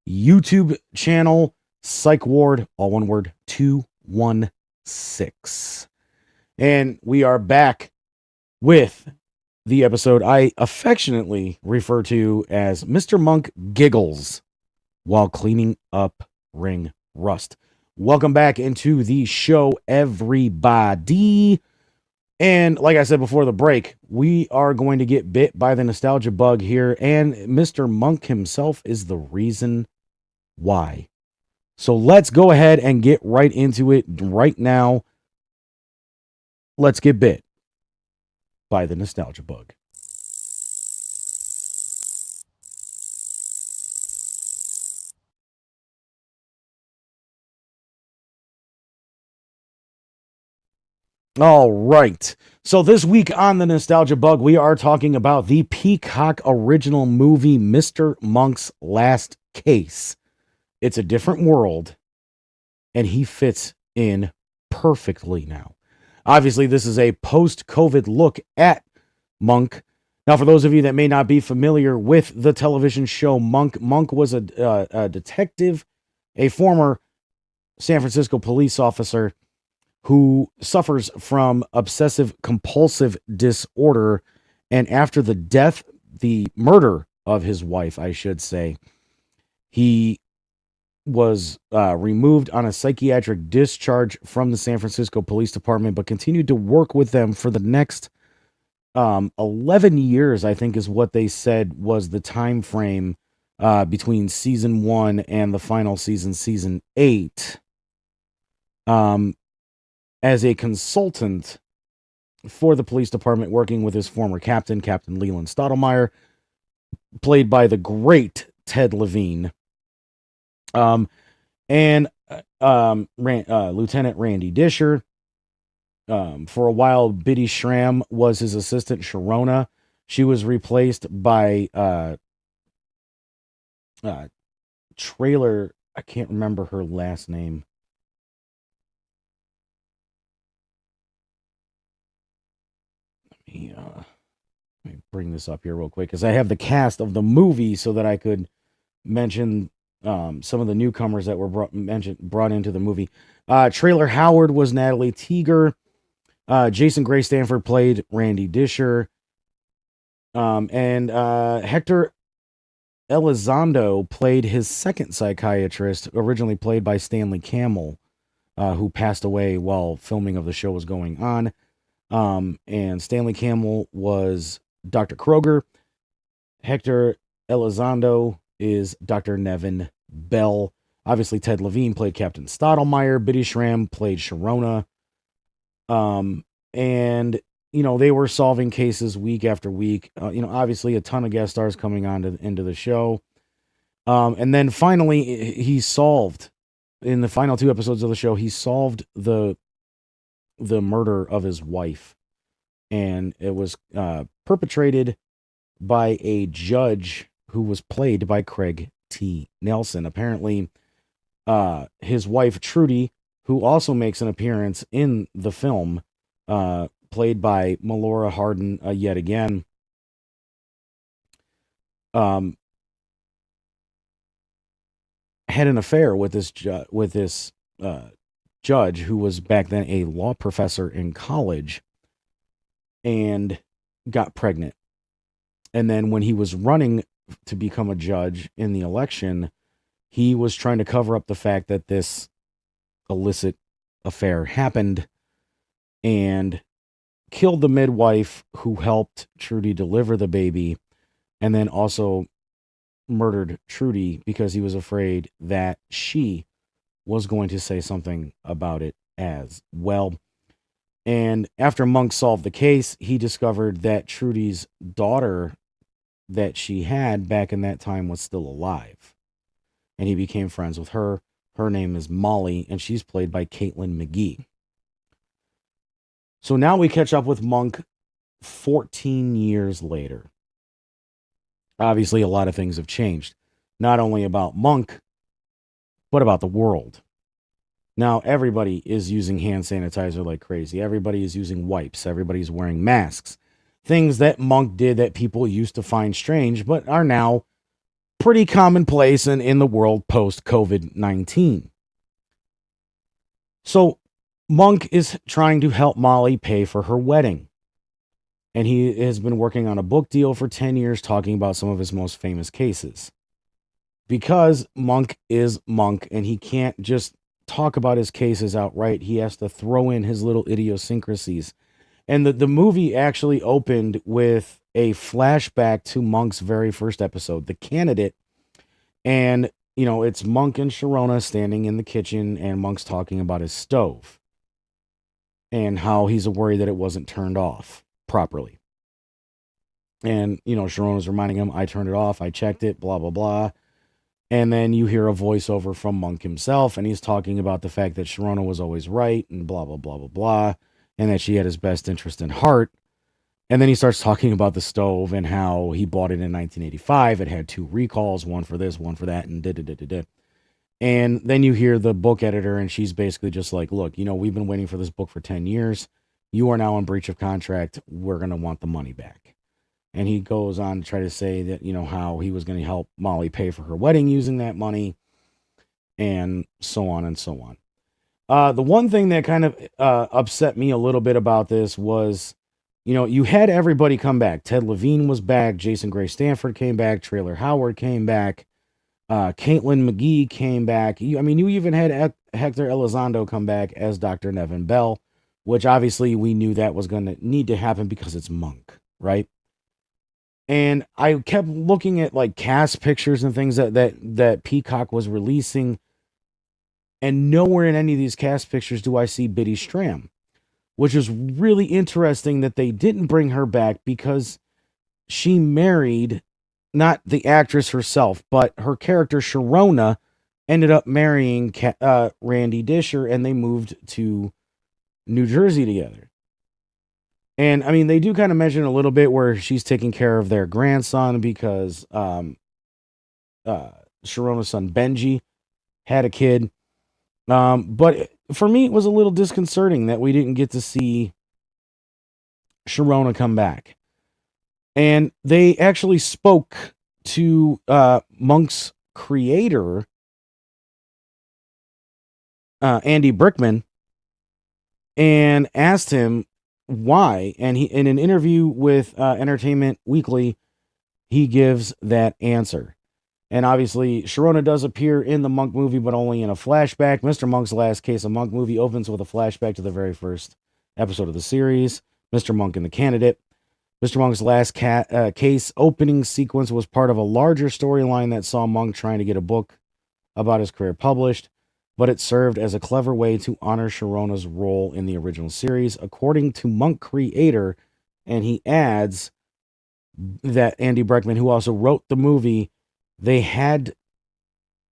D: YouTube channel, Psych Ward, all one word, 216. And we are back with the episode I affectionately refer to as Mr. Monk Giggles while cleaning up ring rust. Welcome back into the show, everybody. And like I said before the break, we are going to get bit by the nostalgia bug here, and Mr. Monk himself is the reason why. So let's go ahead and get right into it right now. Let's get bit by the nostalgia bug. All right. So this week on the Nostalgia Bug, we are talking about the Peacock original movie, Mr. Monk's Last Case. It's a different world, and he fits in perfectly now. Obviously, this is a post-COVID look at Monk. Now, for those of you that may not be familiar with the television show Monk, Monk was a detective, a former San Francisco police officer who suffers from obsessive compulsive disorder. And after the murder of his wife, I should say, he was removed on a psychiatric discharge from the San Francisco Police Department, but continued to work with them for the next 11 years, I think is what they said was the time frame between season 1 and the final season, season 8. As a consultant for the police department, working with his former captain, Captain Leland Stottlemyre, played by the great Ted Levine, and Lieutenant Randy Disher. For a while, Biddy Schramm was his assistant, Sharona. She was replaced by Trailer. I can't remember her last name. Let me bring this up here real quick because I have the cast of the movie so that I could mention some of the newcomers that were brought into the movie. Trailer Howard was Natalie Teeger. Jason Gray Stanford played Randy Disher. And Hector Elizondo played his second psychiatrist, originally played by Stanley Camel, who passed away while filming of the show was going on. And Stanley Camel was Dr. Kroger. Hector Elizondo is Dr. Nevin Bell. Obviously, Ted Levine played Captain Stottlemyre. Biddy Schramm played Sharona. And, you know, they were solving cases week after week. Obviously a ton of guest stars coming on into the show. And then finally, he solved, in the final 2 episodes of the show, he solved the murder of his wife. And it was perpetrated by a judge who was played by Craig T. Nelson. Apparently, his wife, Trudy, who also makes an appearance in the film, played by Melora Hardin yet again, had an affair with this judge who was back then a law professor in college, and got pregnant. And then when he was running to become a judge in the election, he was trying to cover up the fact that this illicit affair happened, and killed the midwife who helped Trudy deliver the baby, and then also murdered Trudy because he was afraid that she was going to say something about it as well. And after Monk solved the case, he discovered that Trudy's daughter that she had back in that time was still alive. And he became friends with her. Her name is Molly, and she's played by Caitlin McGee. So now we catch up with Monk 14 years later. Obviously, a lot of things have changed. Not only about Monk, but about the world. Now, everybody is using hand sanitizer like crazy. Everybody is using wipes. Everybody's wearing masks. Things that Monk did that people used to find strange, but are now pretty commonplace in the world post-COVID-19. So, Monk is trying to help Molly pay for her wedding. And he has been working on a book deal for 10 years talking about some of his most famous cases. Because Monk is Monk and he can't just talk about his cases outright, he has to throw in his little idiosyncrasies. And the movie actually opened with a flashback to Monk's very first episode, The Candidate. And, it's Monk and Sharona standing in the kitchen and Monk's talking about his stove and how he's worried that it wasn't turned off properly. And, Sharona's reminding him, I turned it off, I checked it, blah, blah, blah. And then you hear a voiceover from Monk himself, and he's talking about the fact that Sharona was always right, and blah, blah, blah, blah, blah, and that she had his best interest in heart. And then he starts talking about the stove and how he bought it in 1985. It had 2 recalls, one for this, one for that, and da-da-da-da-da. And then you hear the book editor, and she's basically just like, look, we've been waiting for this book for 10 years. You are now in breach of contract. We're going to want the money back. And he goes on to try to say that, how he was going to help Molly pay for her wedding using that money, and so on and so on. The one thing that kind of upset me a little bit about this was, you had everybody come back. Ted Levine was back. Jason Gray Stanford came back. Traylor Howard came back. Caitlin McGee came back. You even had Hector Elizondo come back as Dr. Nevin Bell, which obviously we knew that was going to need to happen because it's Monk, right? And I kept looking at like cast pictures and things that Peacock was releasing, and nowhere in any of these cast pictures do I see Biddy Stram, which is really interesting that they didn't bring her back because she married, not the actress herself, but her character Sharona ended up marrying Randy Disher, and they moved to New Jersey together. And they do kind of mention a little bit where she's taking care of their grandson because Sharona's son Benji had a kid. But for me, it was a little disconcerting that we didn't get to see Sharona come back. And they actually spoke to Monk's creator, Andy Brickman, and asked him why. And he, in an interview with Entertainment Weekly, he gives that answer. And obviously, Sharona does appear in the Monk movie, but only in a flashback. Mr. Monk's Last Case of Monk movie opens with a flashback to the very first episode of the series, Mr. Monk and the Candidate. Mr. Monk's Last Case opening sequence was part of a larger storyline that saw Monk trying to get a book about his career published, but it served as a clever way to honor Sharona's role in the original series, according to Monk creator. And he adds that Andy Breckman, who also wrote the movie, they had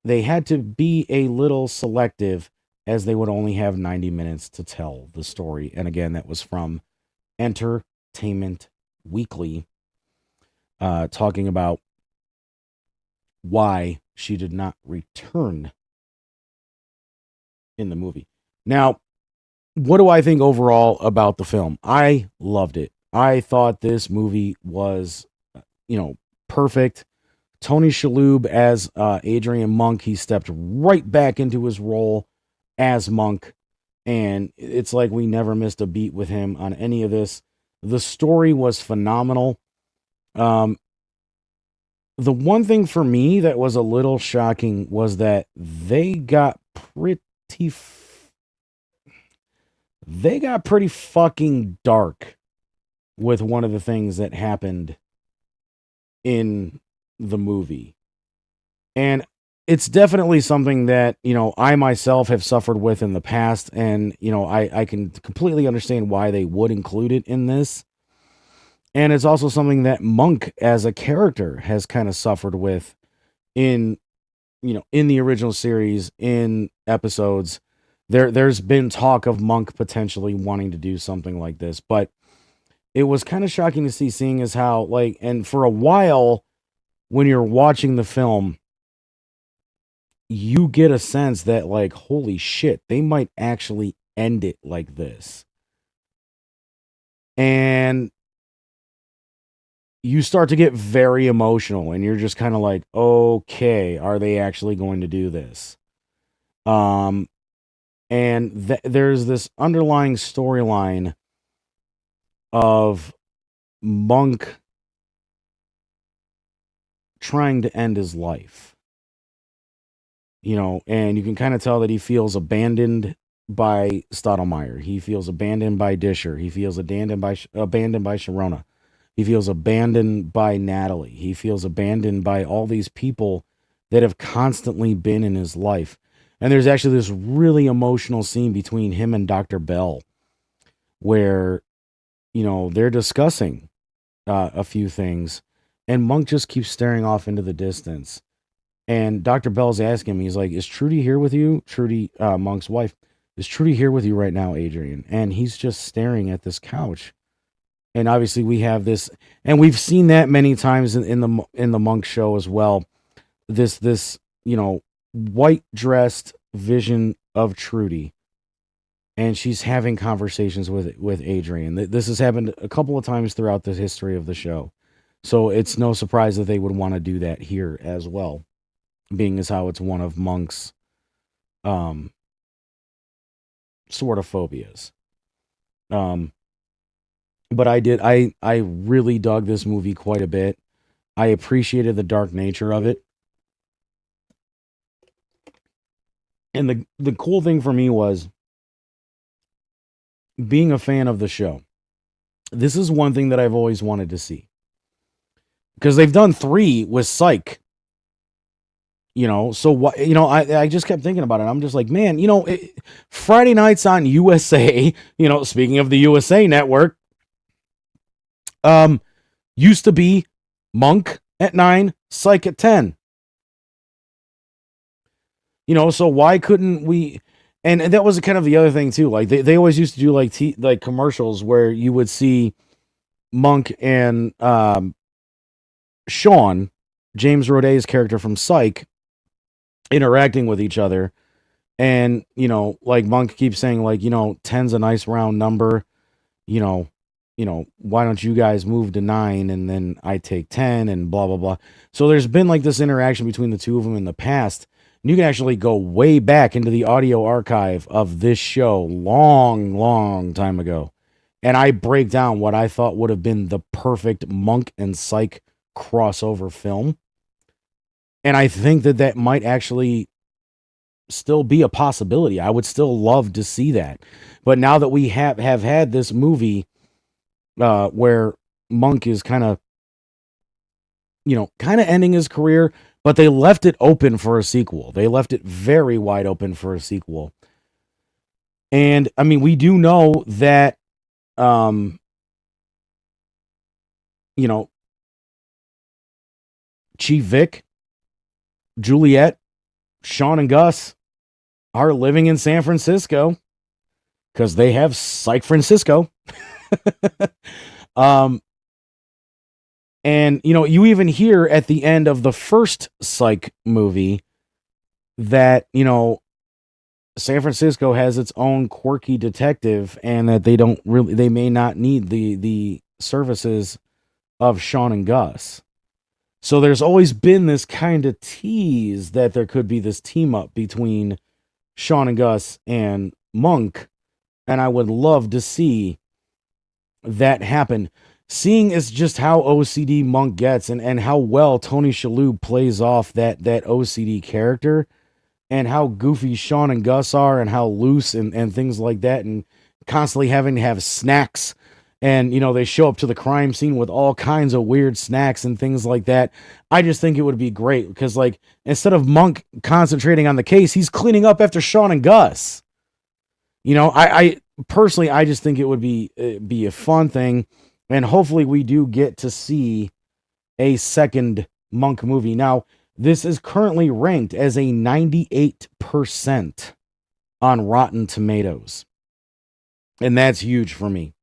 D: to be a little selective as they would only have 90 minutes to tell the story. And again, that was from Entertainment Weekly, talking about why she did not return in the movie. Now, what do I think overall about the film? I loved it. I thought this movie was, perfect. Tony Shalhoub as Adrian Monk, he stepped right back into his role as Monk, and it's like we never missed a beat with him on any of this. The story was phenomenal. The one thing for me that was a little shocking was that they got pretty fucking dark with one of the things that happened in the movie. And it's definitely something that, I myself have suffered with in the past. And, I can completely understand why they would include it in this. And it's also something that Monk as a character has kind of suffered with in the original series, in episodes. There's been talk of Monk potentially wanting to do something like this, but it was kind of shocking to see, seeing as how, and for a while, when you're watching the film, you get a sense that, holy shit, they might actually end it like this. And you start to get very emotional, and you're just kind of like, okay, are they actually going to do this? And there's this underlying storyline of Monk trying to end his life. And you can kind of tell that he feels abandoned by Stottlemyre. He feels abandoned by Disher. He feels abandoned by Sharona. He feels abandoned by Natalie. He feels abandoned by all these people that have constantly been in his life. And there's actually this really emotional scene between him and Dr. Bell where, they're discussing a few things, and Monk just keeps staring off into the distance. And Dr. Bell's asking him, he's like, is Trudy here with you? Trudy, Monk's wife, is Trudy here with you right now, Adrian? And he's just staring at this couch. And obviously we have this, and we've seen that many times in the Monk show as well. This white dressed vision of Trudy, and she's having conversations with Adrian. This has happened a couple of times throughout the history of the show, so it's no surprise that they would want to do that here as well, being as how it's one of Monk's sort of phobias. But I really dug this movie quite a bit. I appreciated the dark nature of it. And the cool thing for me was being a fan of the show. This is one thing that I've always wanted to see. Because they've done 3 with Psych. So what, I just kept thinking about it. I'm just like, man, Friday nights on USA, speaking of the USA network, used to be Monk at 9, Psych at 10. So why couldn't we? And that was kind of the other thing too. Like they always used to do like commercials where you would see Monk and Sean, James Roday's character from Psych, interacting with each other. And, like Monk keeps saying, like, 10's a nice round number, why don't you guys move to 9 and then I take 10 and blah, blah, blah. So there's been like this interaction between the two of them in the past. And you can actually go way back into the audio archive of this show long, long time ago. And I break down what I thought would have been the perfect Monk and Psych crossover film. And I think that might actually still be a possibility. I would still love to see that. But now that we have had this movie where Monk is kind of ending his career, but they left it open for a sequel. They left it very wide open for a sequel. And I mean, we do know that Chief Vic, Juliet, Sean, and Gus are living in San Francisco because they have Psych Francisco. And, you even hear at the end of the first Psych movie that, San Francisco has its own quirky detective and that they may not need the services of Sean and Gus. So there's always been this kind of tease that there could be this team up between Sean and Gus and Monk. And I would love to see that happen. Seeing is just how OCD Monk gets and how well Tony Shalhoub plays off that OCD character and how goofy Sean and Gus are and how loose and things like that and constantly having to have snacks. And, they show up to the crime scene with all kinds of weird snacks and things like that. I just think it would be great because, like, instead of Monk concentrating on the case, he's cleaning up after Sean and Gus. I personally, I just think it would be a fun thing. And hopefully we do get to see a second Monk movie. Now, this is currently ranked as a 98% on Rotten Tomatoes. And that's huge for me.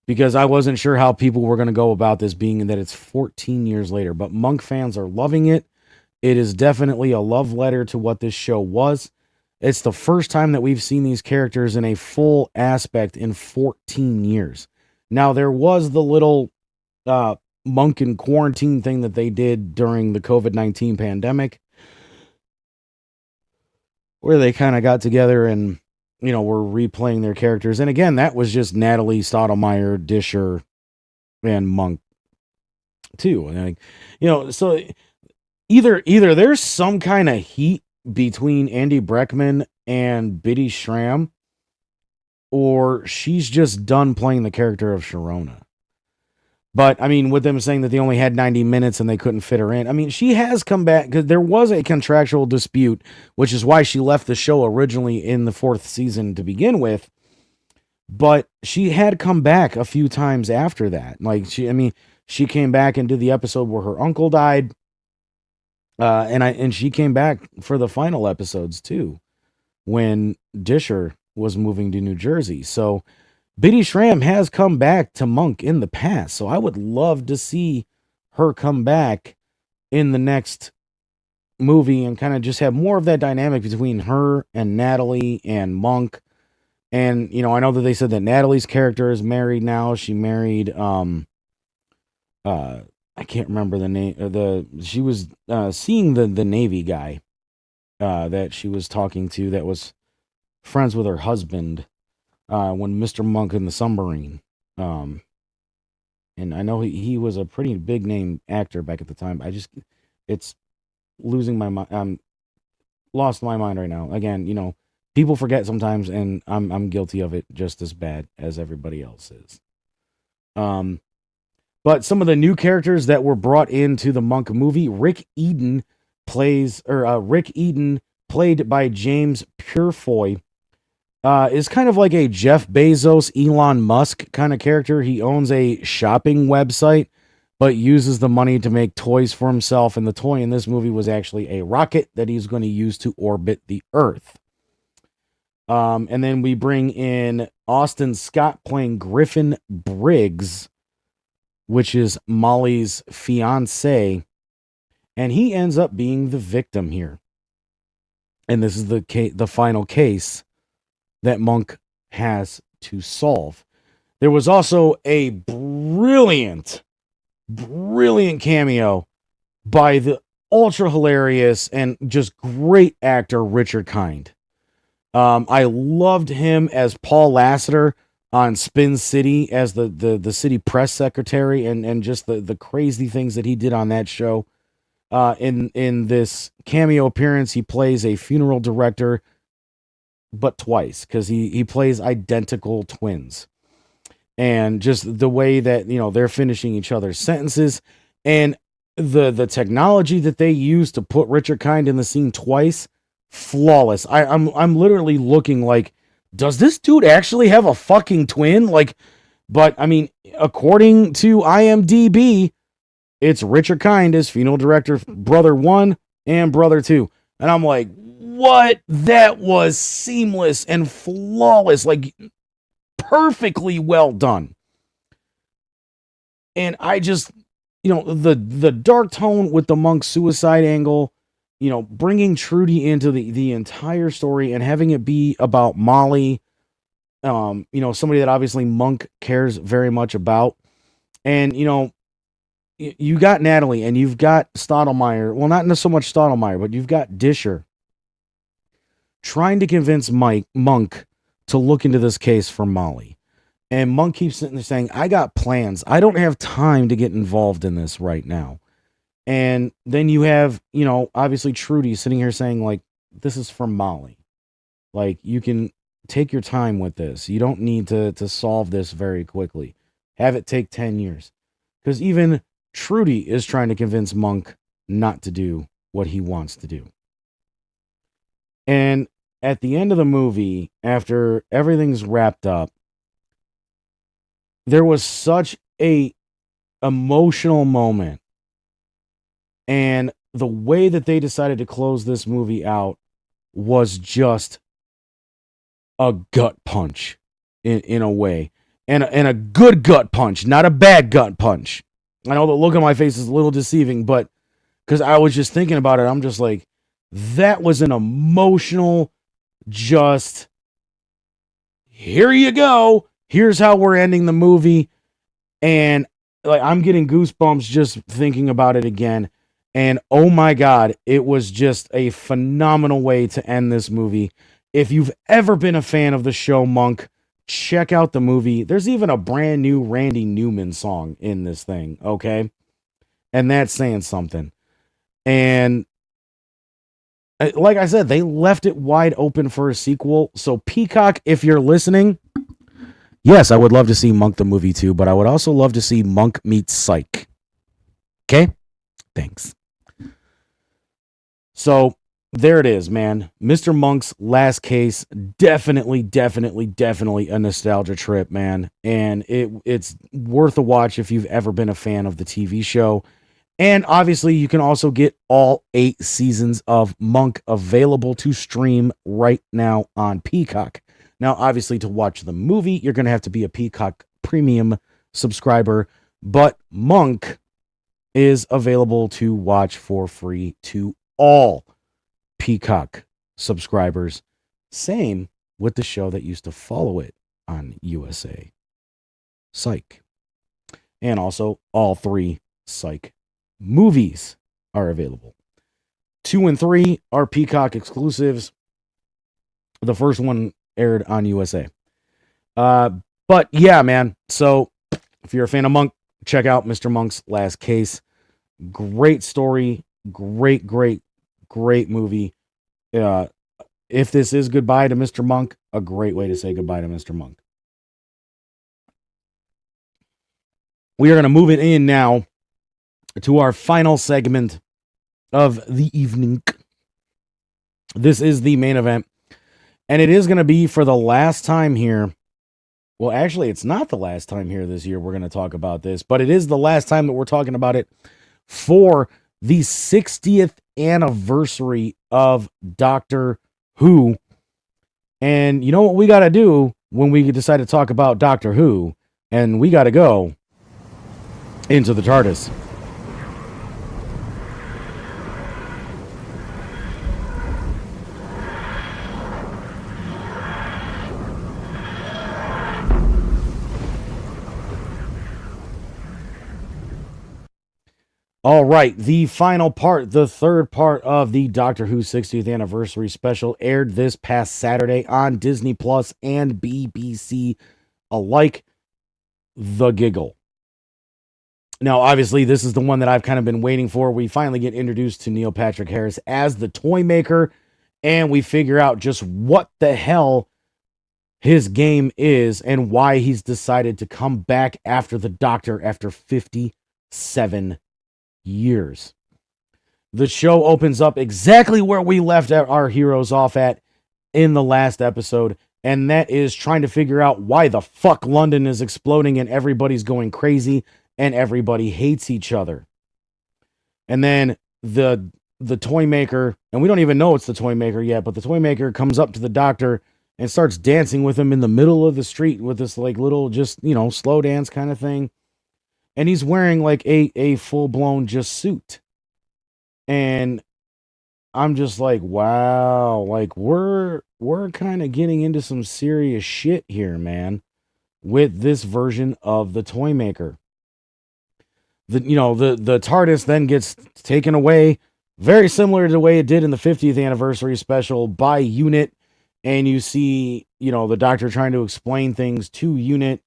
D: Because I wasn't sure how people were going to go about this, being that it's 14 years later. But Monk fans are loving it. It is definitely a love letter to what this show was. It's the first time that we've seen these characters in a full aspect in 14 years. Now, there was the little Monk in quarantine thing that they did during the COVID-19 pandemic, where they kind of got together and were replaying their characters. And again, that was just Natalie, Stottlemyre, Disher, and Monk too. And so either there's some kind of heat between Andy Breckman and Biddy Schramm, or she's just done playing the character of Sharona. But, I mean, with them saying that they only had 90 minutes and they couldn't fit her in, I mean, she has come back because there was a contractual dispute, which is why she left the show originally in the 4th season to begin with. But she had come back a few times after that. Like, she came back and did the episode where her uncle died. And she came back for the final episodes, too, when Disher was moving to New Jersey. So Biddy Schramm has come back to Monk in the past, so I would love to see her come back in the next movie and kind of just have more of that dynamic between her and Natalie and Monk. And, I know that they said that Natalie's character is married now. She married, I can't remember the name. She was seeing the Navy guy that she was talking to that was friends with her husband. When Mr. Monk in the submarine. And I know he was a pretty big name actor back at the time. It's losing my mind. I'm lost my mind right now. Again, people forget sometimes, and I'm guilty of it just as bad as everybody else is. But some of the new characters that were brought into the Monk movie, Rick Eden, played by James Purefoy, is kind of like a Jeff Bezos, Elon Musk kind of character. He owns a shopping website, but uses the money to make toys for himself. And the toy in this movie was actually a rocket that he's going to use to orbit the Earth. And then we bring in Austin Scott playing Griffin Briggs, which is Molly's fiance. And he ends up being the victim here. And this is the final case that Monk has to solve. There was also a brilliant cameo by the ultra hilarious and just great actor Richard Kind. I loved him as Paul Lassiter on Spin City as the city press secretary, and just the crazy things that he did on that show. In this cameo appearance, he plays a funeral director, but twice, because he plays identical twins. And just the way that, they're finishing each other's sentences, and the technology that they use to put Richard Kind in the scene twice, flawless. I'm literally looking like, does this dude actually have a fucking twin? But I mean, according to IMDb, it's Richard Kind as funeral director, brother 1 and brother 2. And I'm like, what? That was seamless and flawless, perfectly well done. And I just, the dark tone with the Monk suicide angle, bringing Trudy into the entire story and having it be about Molly, somebody that obviously Monk cares very much about. And, you got Natalie and you've got Stottlemyre. Well, not so much Stottlemyre, but you've got Disher trying to convince Monk to look into this case for Molly. And Monk keeps sitting there saying, I got plans. I don't have time to get involved in this right now. And then you have, obviously Trudy sitting here saying, this is for Molly. You can take your time with this. You don't need to solve this very quickly. Have it take 10 years. Because even Trudy is trying to convince Monk not to do what he wants to do. And at the end of the movie, after everything's wrapped up, there was such a emotional moment. And the way that they decided to close this movie out was just a gut punch in a way. And a good gut punch, not a bad gut punch. I know the look on my face is a little deceiving, but because I was just thinking about it, I'm just like, that was an emotional, just, here you go. Here's how we're ending the movie. And I'm getting goosebumps just thinking about it again. And oh my God, it was just a phenomenal way to end this movie. if you've ever been a fan of the show Monk, check out the movie. There's even a brand new Randy Newman song in this thing, okay? And that's saying something. And like I said, they left it wide open for a sequel. So Peacock, if you're listening, yes, I would love to see Monk the movie too, but I would also love to see Monk meets Psych. Okay? Thanks. So there it is, man. Mr. Monk's Last Case, definitely a nostalgia trip, man. And it's worth a watch if you've ever been a fan of the TV show. And obviously, you can also get all 8 seasons of Monk available to stream right now on Peacock. Now, obviously, to watch the movie, you're going to have to be a Peacock Premium subscriber, but Monk is available to watch for free to all Peacock subscribers. Same with the show that used to follow it on USA, Psych. And also, all 3 Psych movies are available. 2 and 3 are Peacock exclusives. The first one aired on USA. But yeah, man. So if you're a fan of Monk, check out Mr. Monk's Last Case. Great story. Great movie. If this is goodbye to Mr. Monk, a great way to say goodbye to Mr. Monk. We are going to move it in now to our final segment of the evening. This is the main event, and it is going to be for the last time here. Well, actually, it's not the last time here this year we're going to talk about this, but it is the last time that we're talking about it for the 60th anniversary of Doctor Who. And you know what we got to do when we decide to talk about Doctor Who? And we got to go into the TARDIS. All right, the final part, the third part of the Doctor Who 60th anniversary special aired this past Saturday on Disney Plus and BBC alike, The Giggle. Now, obviously, this is the one that I've kind of been waiting for. We finally get introduced to Neil Patrick Harris as the toy maker, and we figure out just what the hell his game is and why he's decided to come back after the Doctor after 57 years. The show opens up exactly where we left our heroes off at in the last episode, and that is trying to figure out why the fuck London is exploding and everybody's going crazy and everybody hates each other. And then the toy maker, and we don't even know it's the toy maker yet, but the toy maker comes up to the Doctor and starts dancing with him in the middle of the street with this like little just, slow dance kind of thing. And he's wearing like a full-blown just suit. And I'm just like, wow, like we're kind of getting into some serious shit here, man, with this version of the toy maker. The TARDIS then gets taken away, very similar to the way it did in the 50th anniversary special by Unit. And you see, the Doctor trying to explain things to Unit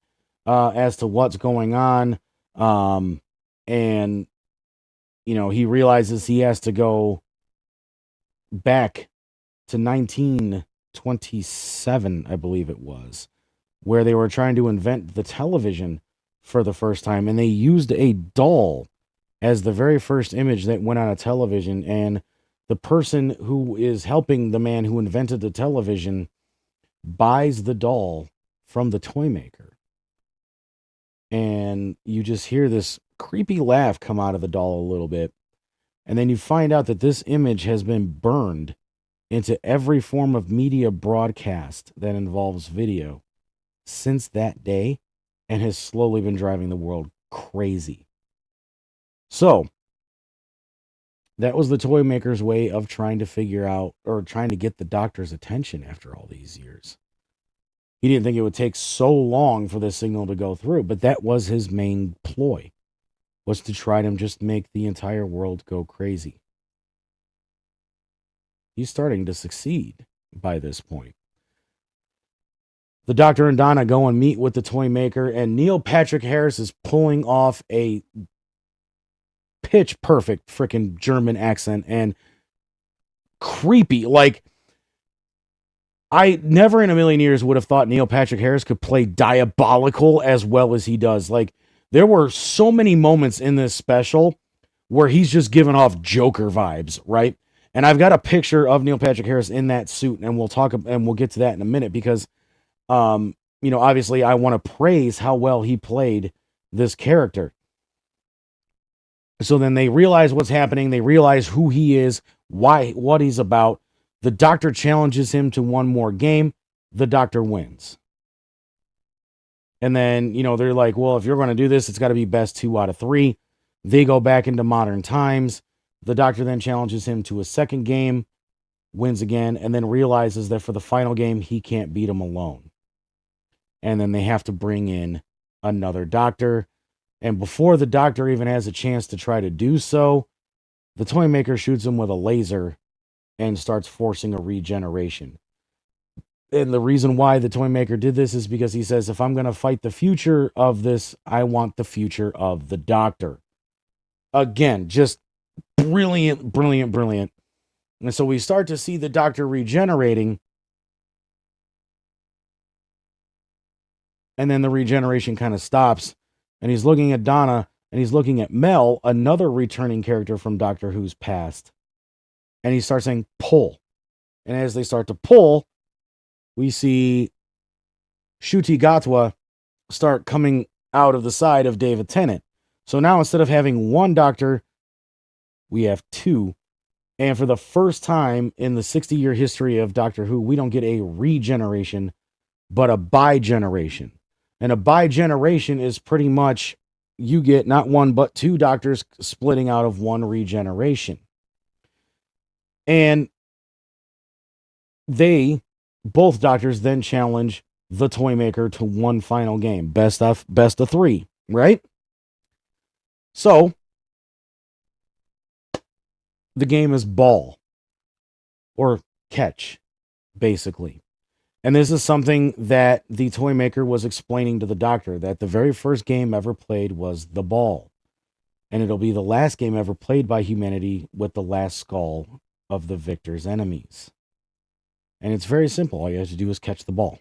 D: as to what's going on. And he realizes he has to go back to 1927, I believe it was, where they were trying to invent the television for the first time, and they used a doll as the very first image that went on a television. And the person who is helping the man who invented the television buys the doll from the toy maker. And you just hear this creepy laugh come out of the doll a little bit. And then you find out that this image has been burned into every form of media broadcast that involves video since that day, and has slowly been driving the world crazy. So, that was the toy maker's way of trying to figure out, or trying to get the Doctor's attention after all these years. He didn't think it would take so long for this signal to go through, but that was his main ploy, was to try to just make the entire world go crazy. He's starting to succeed by this point. the Doctor and Donna go and meet with the toy maker, and Neil Patrick Harris is pulling off a pitch perfect freaking German accent and creepy. Like, I never in a million years would have thought Neil Patrick Harris could play diabolical as well as he does. Like, there were so many moments in this special where he's just giving off Joker vibes, right? And I've got a picture of Neil Patrick Harris in that suit, and we'll get to that in a minute because, obviously I want to praise how well he played this character. So then they realize what's happening. They realize who he is, what he's about. The Doctor challenges him to one more game. The Doctor wins. And then, they're like, well, if you're going to do this, it's got to be best 2 out of 3. They go back into modern times. The Doctor then challenges him to a second game, wins again, and then realizes that for the final game, he can't beat him alone. And then they have to bring in another Doctor. And before the Doctor even has a chance to try to do so, the toy maker shoots him with a laser and starts forcing a regeneration. And the reason why the toy maker did this is because he says, if I'm going to fight the future of this, I want the future of the Doctor. Again, just brilliant, brilliant, brilliant. And so we start to see the Doctor regenerating. And then the regeneration kind of stops. And he's looking at Donna, and he's looking at Mel, another returning character from Doctor Who's past. And he starts saying, pull. And as they start to pull, we see Ncuti Gatwa start coming out of the side of David Tennant. So now instead of having one Doctor, we have 2. And for the first time in the 60-year history of Doctor Who, we don't get a regeneration, but a bi-generation. And a bi-generation is pretty much you get not 1 but 2 Doctors splitting out of 1 regeneration. And both Doctors then challenge the toy maker to one final game. Best of 3, right? So the game is ball or catch, basically. And this is something that the toy maker was explaining to the Doctor, that the very first game ever played was the ball. And it'll be the last game ever played by humanity with the last skull of the victor's enemies. And it's very simple. All you have to do is catch the ball.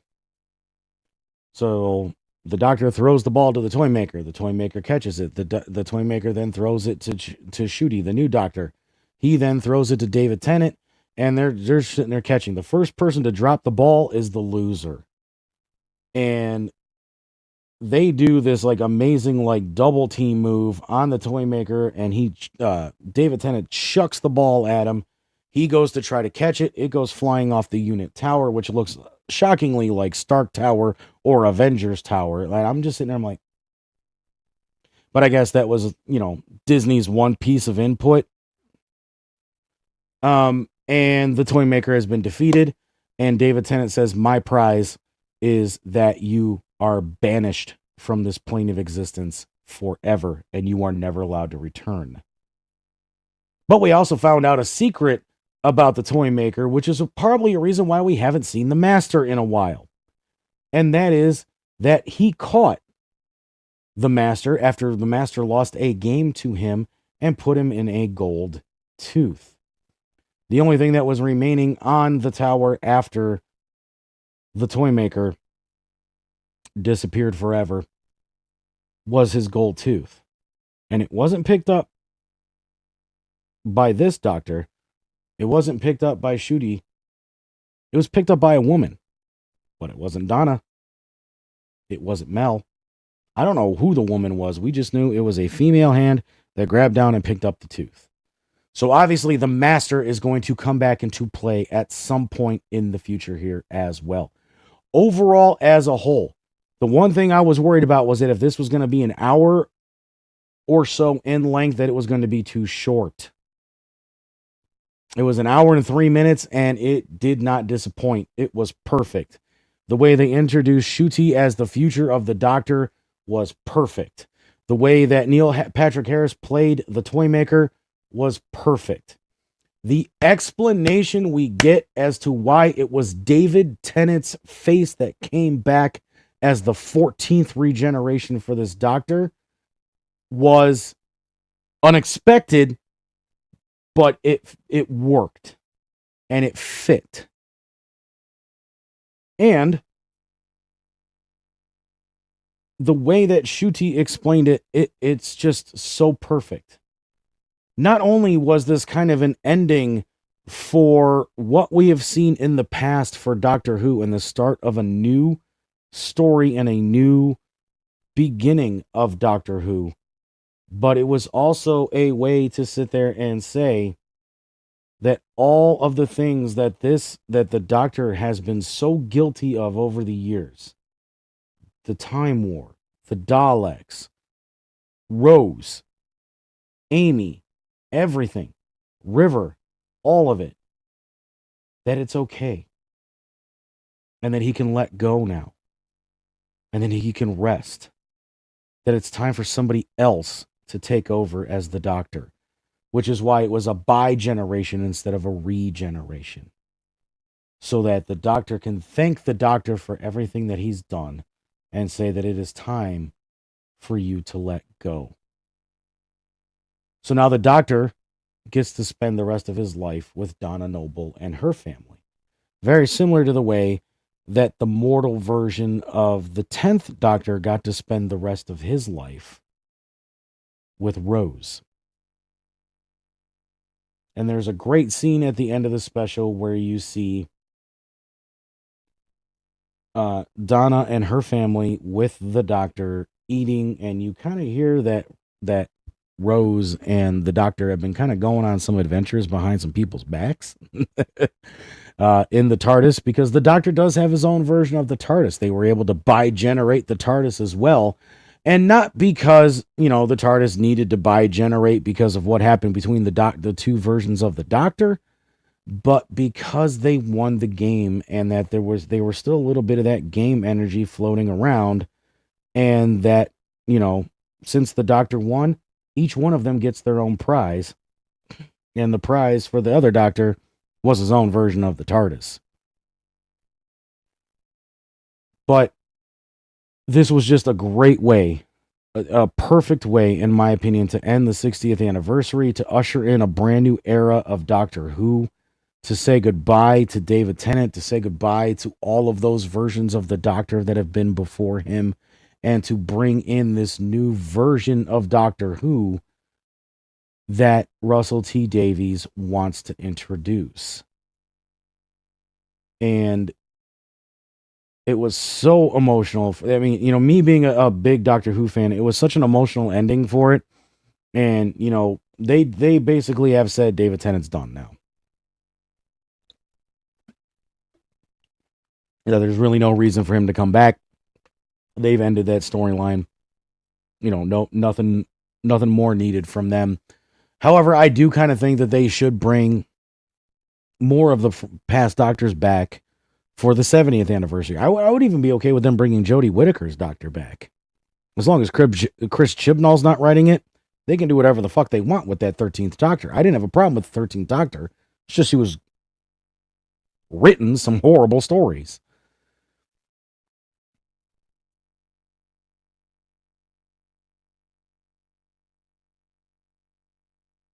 D: So the Doctor throws the ball to the toy maker. The toy maker catches it. The toy maker then throws it to Ncuti, the new Doctor. He then throws it to David Tennant, and they're sitting there catching. The first person to drop the ball is the loser. And they do this like amazing like double team move on the toy maker, and David Tennant chucks the ball at him. He goes to try to catch it. It goes flying off the unit tower, which looks shockingly like Stark Tower or Avengers Tower. And I'm just sitting there, I'm like, but I guess that was, Disney's one piece of input. And the toy maker has been defeated. And David Tennant says, my prize is that you are banished from this plane of existence forever, and you are never allowed to return. But we also found out a secret about the toy maker, which is probably a reason why we haven't seen the Master in a while. And that is that he caught the Master after the Master lost a game to him and put him in a gold tooth. The only thing that was remaining on the tower after the toy maker disappeared forever was his gold tooth. And it wasn't picked up by this Doctor. It wasn't picked up by Ncuti. It was picked up by a woman. But it wasn't Donna. It wasn't Mel. I don't know who the woman was. We just knew it was a female hand that grabbed down and picked up the tooth. So obviously the Master is going to come back into play at some point in the future here as well. Overall, as a whole, the one thing I was worried about was that if this was going to be an hour or so in length, that it was going to be too short. It was 1 hour and 3 minutes, and it did not disappoint. It was perfect. The way they introduced Ncuti as the future of the Doctor was perfect. The way that Neil Patrick Harris played the toy maker was perfect. The explanation we get as to why it was David Tennant's face that came back as the 14th regeneration for this doctor was unexpected, but it worked and it fit. And the way that Shuti explained it's just so perfect. Not only was this kind of an ending for what we have seen in the past for Doctor Who and the start of a new story and a new beginning of Doctor Who, but it was also a way to sit there and say that all of the things that the Doctor has been so guilty of over the years, the Time War, the Daleks, Rose, Amy, everything, River, all of it, that it's okay. And that he can let go now. And then he can rest. That it's time for somebody else to take over as the Doctor. Which is why it was a bi-generation instead of a regeneration. So that the Doctor can thank the Doctor for everything that he's done and say that it is time for you to let go. So now the Doctor gets to spend the rest of his life with Donna Noble and her family. Very similar to the way that the mortal version of the 10th Doctor got to spend the rest of his life with Rose. And there's a great scene at the end of the special where you see Donna and her family with the Doctor eating, and you kind of hear that Rose and the Doctor have been kind of going on some adventures behind some people's backs in the TARDIS, because the Doctor does have his own version of the TARDIS. They were able to bi-generate the TARDIS as well, and not because, the TARDIS needed to bi-generate because of what happened between the two versions of the Doctor, but because they won the game, and that there were still a little bit of that game energy floating around, and that, since the Doctor won, each one of them gets their own prize, and the prize for the other Doctor was his own version of the TARDIS. But this was just a great way, a perfect way, in my opinion, to end the 60th anniversary, to usher in a brand new era of Doctor Who, to say goodbye to David Tennant, to say goodbye to all of those versions of the Doctor that have been before him, and to bring in this new version of Doctor Who that Russell T Davies wants to introduce. And it was so emotional. I mean, me being a big Doctor Who fan, it was such an emotional ending for it. And, they basically have said David Tennant's done now. There's really no reason for him to come back. They've ended that storyline. Nothing more needed from them. However, I do kind of think that they should bring more of the past Doctors back for the 70th anniversary. I would even be okay with them bringing Jodie Whittaker's Doctor back. As long as Chris Chibnall's not writing it, they can do whatever the fuck they want with that 13th Doctor. I didn't have a problem with the 13th Doctor. It's just he was written some horrible stories.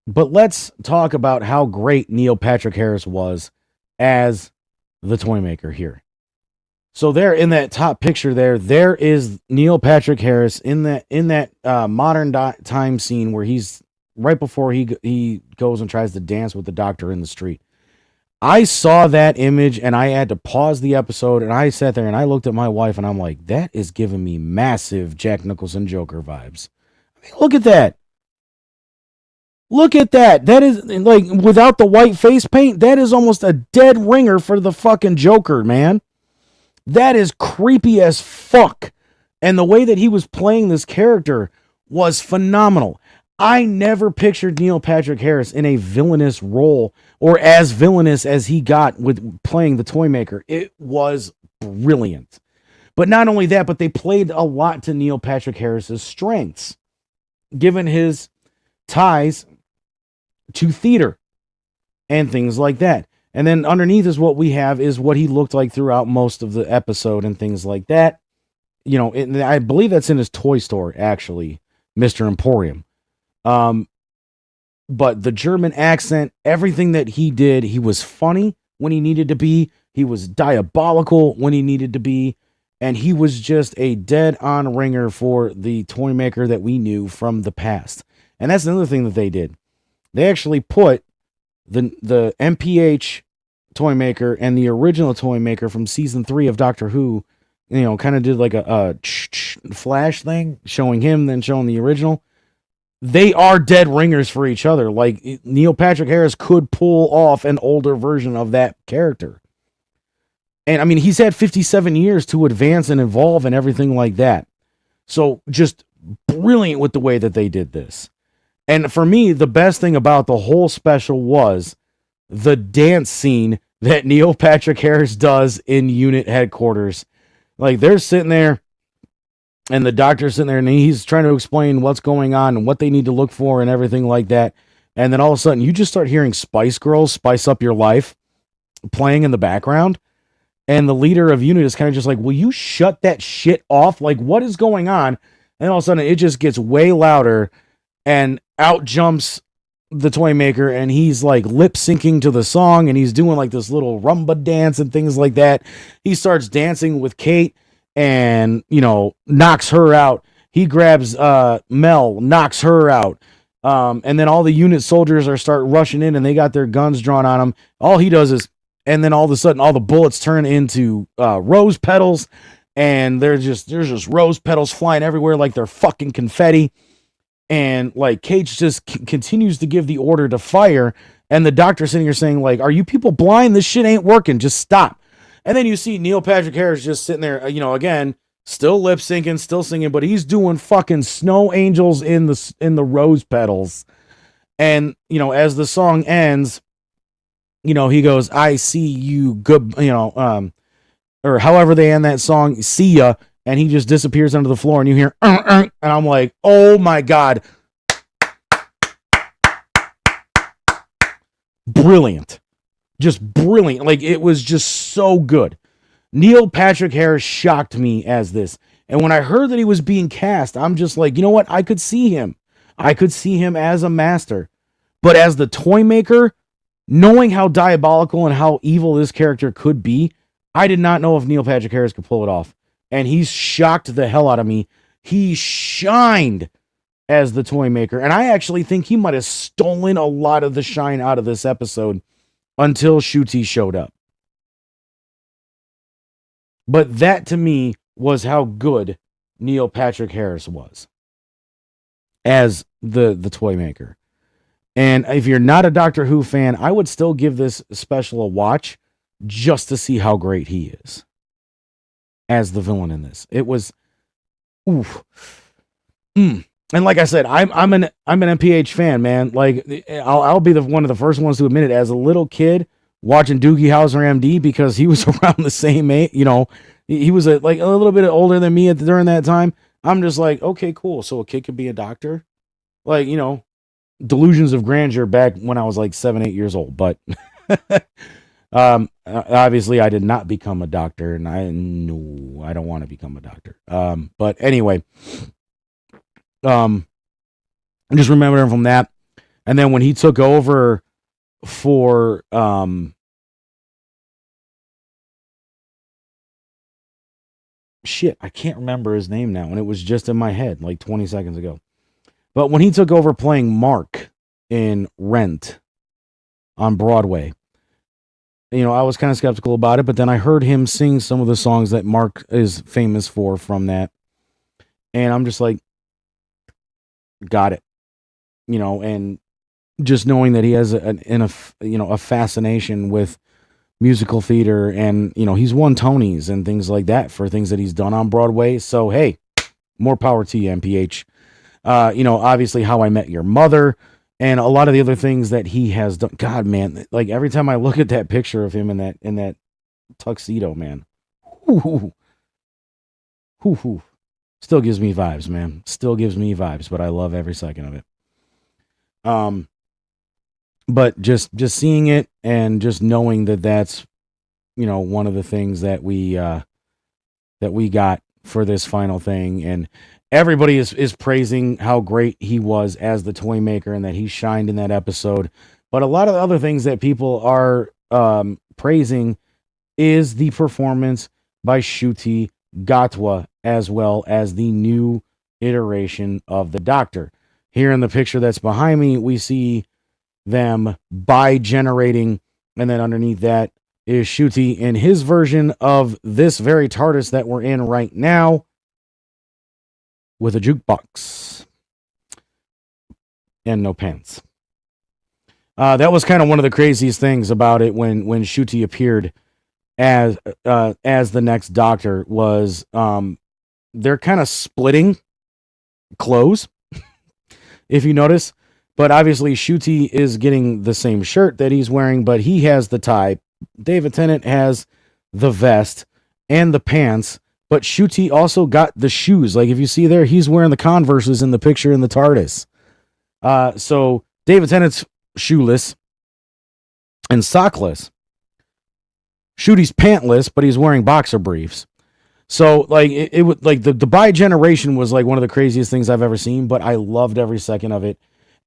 D: But let's talk about how great Neil Patrick Harris was as the Toymaker here. So there in that top picture there is Neil Patrick Harris in that modern time scene where he's right before he goes and tries to dance with the Doctor in the street. I saw that image and I had to pause the episode, and I sat there and I looked at my wife and I'm like, that is giving me massive Jack Nicholson Joker vibes. I mean, look at that. Look at that. That is, like, without the white face paint, that is almost a dead ringer for the fucking Joker, man. That is creepy as fuck. And the way that he was playing this character was phenomenal. I never pictured Neil Patrick Harris in a villainous role, or as villainous as he got with playing the Toymaker. It was brilliant. But not only that, but they played a lot to Neil Patrick Harris's strengths, given his ties to theater. and things like that. And then underneath is what we have is what he looked like throughout most of the episode and things like that. You know, I believe that's in his toy store, actually, Mr. Emporium. But the German accent, everything that he did, he was funny when he needed to be. He was diabolical when he needed to be. And he was just a dead-on ringer for the toy maker that we knew from the past. And that's another thing that they did. They actually put the MPH toy maker and the original toy maker from season 3 of Doctor Who, you know, kind of did like a flash thing, showing him, then showing the original. They are dead ringers for each other. Like, Neil Patrick Harris could pull off an older version of that character. And I mean, he's had 57 years to advance and evolve and everything like that. So just brilliant with the way that they did this. And for me, the best thing about the whole special was the dance scene that Neil Patrick Harris does in unit headquarters. Like, they're sitting there and the doctor's sitting there and he's trying to explain what's going on and what they need to look for and everything like that. And then all of a sudden you just start hearing Spice Girls, Spice Up Your Life playing in the background. And the leader of unit is kind of just like, will you shut that shit off? Like, what is going on? And all of a sudden it just gets way louder and out jumps the toy maker and he's like lip syncing to the song and he's doing like this little rumba dance and things like that. He starts dancing with Kate and, you know, knocks her out. He grabs Mel, knocks her out. And then all the unit soldiers start rushing in and they got their guns drawn on him. All he does is, and then all of a sudden all the bullets turn into rose petals and there's just rose petals flying everywhere like they're fucking confetti. And like Cage just continues to give the order to fire. And the doctor sitting here saying like, are you people blind? This shit ain't working. Just stop. And then you see Neil Patrick Harris just sitting there, you know, again, still lip syncing, still singing, but he's doing fucking snow angels in the rose petals. And, you know, as the song ends, you know, he goes, I see you good, you know, or however they end that song, see ya. And he just disappears under the floor and you hear, and I'm like, oh my God. Brilliant. Just brilliant. Like, it was just so good. Neil Patrick Harris shocked me as this. And when I heard that he was being cast, I'm just like, you know what? I could see him. I could see him as a master. But as the toy maker, knowing how diabolical and how evil this character could be, I did not know if Neil Patrick Harris could pull it off. And he's shocked the hell out of me. He shined as the toy maker. And I actually think he might have stolen a lot of the shine out of this episode until Ncuti showed up. But that to me was how good Neil Patrick Harris was as the toy maker. And if you're not a Doctor Who fan, I would still give this special a watch just to see how great he is as the villain in this. It was, oof. And like I said, I'm an MPH fan, man. Like, I'll be one of the first ones to admit it. As a little kid watching Doogie Howser MD, because he was around the same age, you know, he was like a little bit older than me during that time. I'm just like, okay, cool. So a kid could be a doctor, like, you know, delusions of grandeur back when I was like 7-8 years old. But obviously I did not become a doctor, and I don't want to become a doctor. But anyway, I just remember him from that. And then when he took over for shit, I can't remember his name now, and it was just in my head like 20 seconds ago. But when he took over playing Mark in Rent on Broadway, you know, I was kind of skeptical about it, but then I heard him sing some of the songs that Mark is famous for from that. And I'm just like, got it. You know, and just knowing that he has a fascination with musical theater, and, you know, he's won Tonys and things like that for things that he's done on Broadway. So, hey, more power to you, MPH. You know, obviously How I Met Your Mother and a lot of the other things that he has done. God, man, like every time I look at that picture of him in that tuxedo, man, still gives me vibes, man. Still gives me vibes, but I love every second of it. but just seeing it and just knowing that that's, one of the things that we got for this final thing. And everybody is praising how great he was as the toy maker and that he shined in that episode. But a lot of the other things that people are praising is the performance by Ncuti Gatwa, as well as the new iteration of the Doctor. Here in the picture that's behind me, we see them bi-generating, and then underneath that is Ncuti in his version of this very TARDIS that we're in right now, with a jukebox and no pants. That was kind of one of the craziest things about it when Ncuti appeared as the next Doctor was they're kind of splitting clothes, if you notice. But obviously Ncuti is getting the same shirt that he's wearing, but he has the tie. David Tennant has the vest and the pants, but Ncuti also got the shoes. Like if you see there, he's wearing the Converses in the picture in the TARDIS. So David Tennant's shoeless and sockless. Ncuti's pantless, but he's wearing boxer briefs. So like it would like the bi-generation was like one of the craziest things I've ever seen, but I loved every second of it.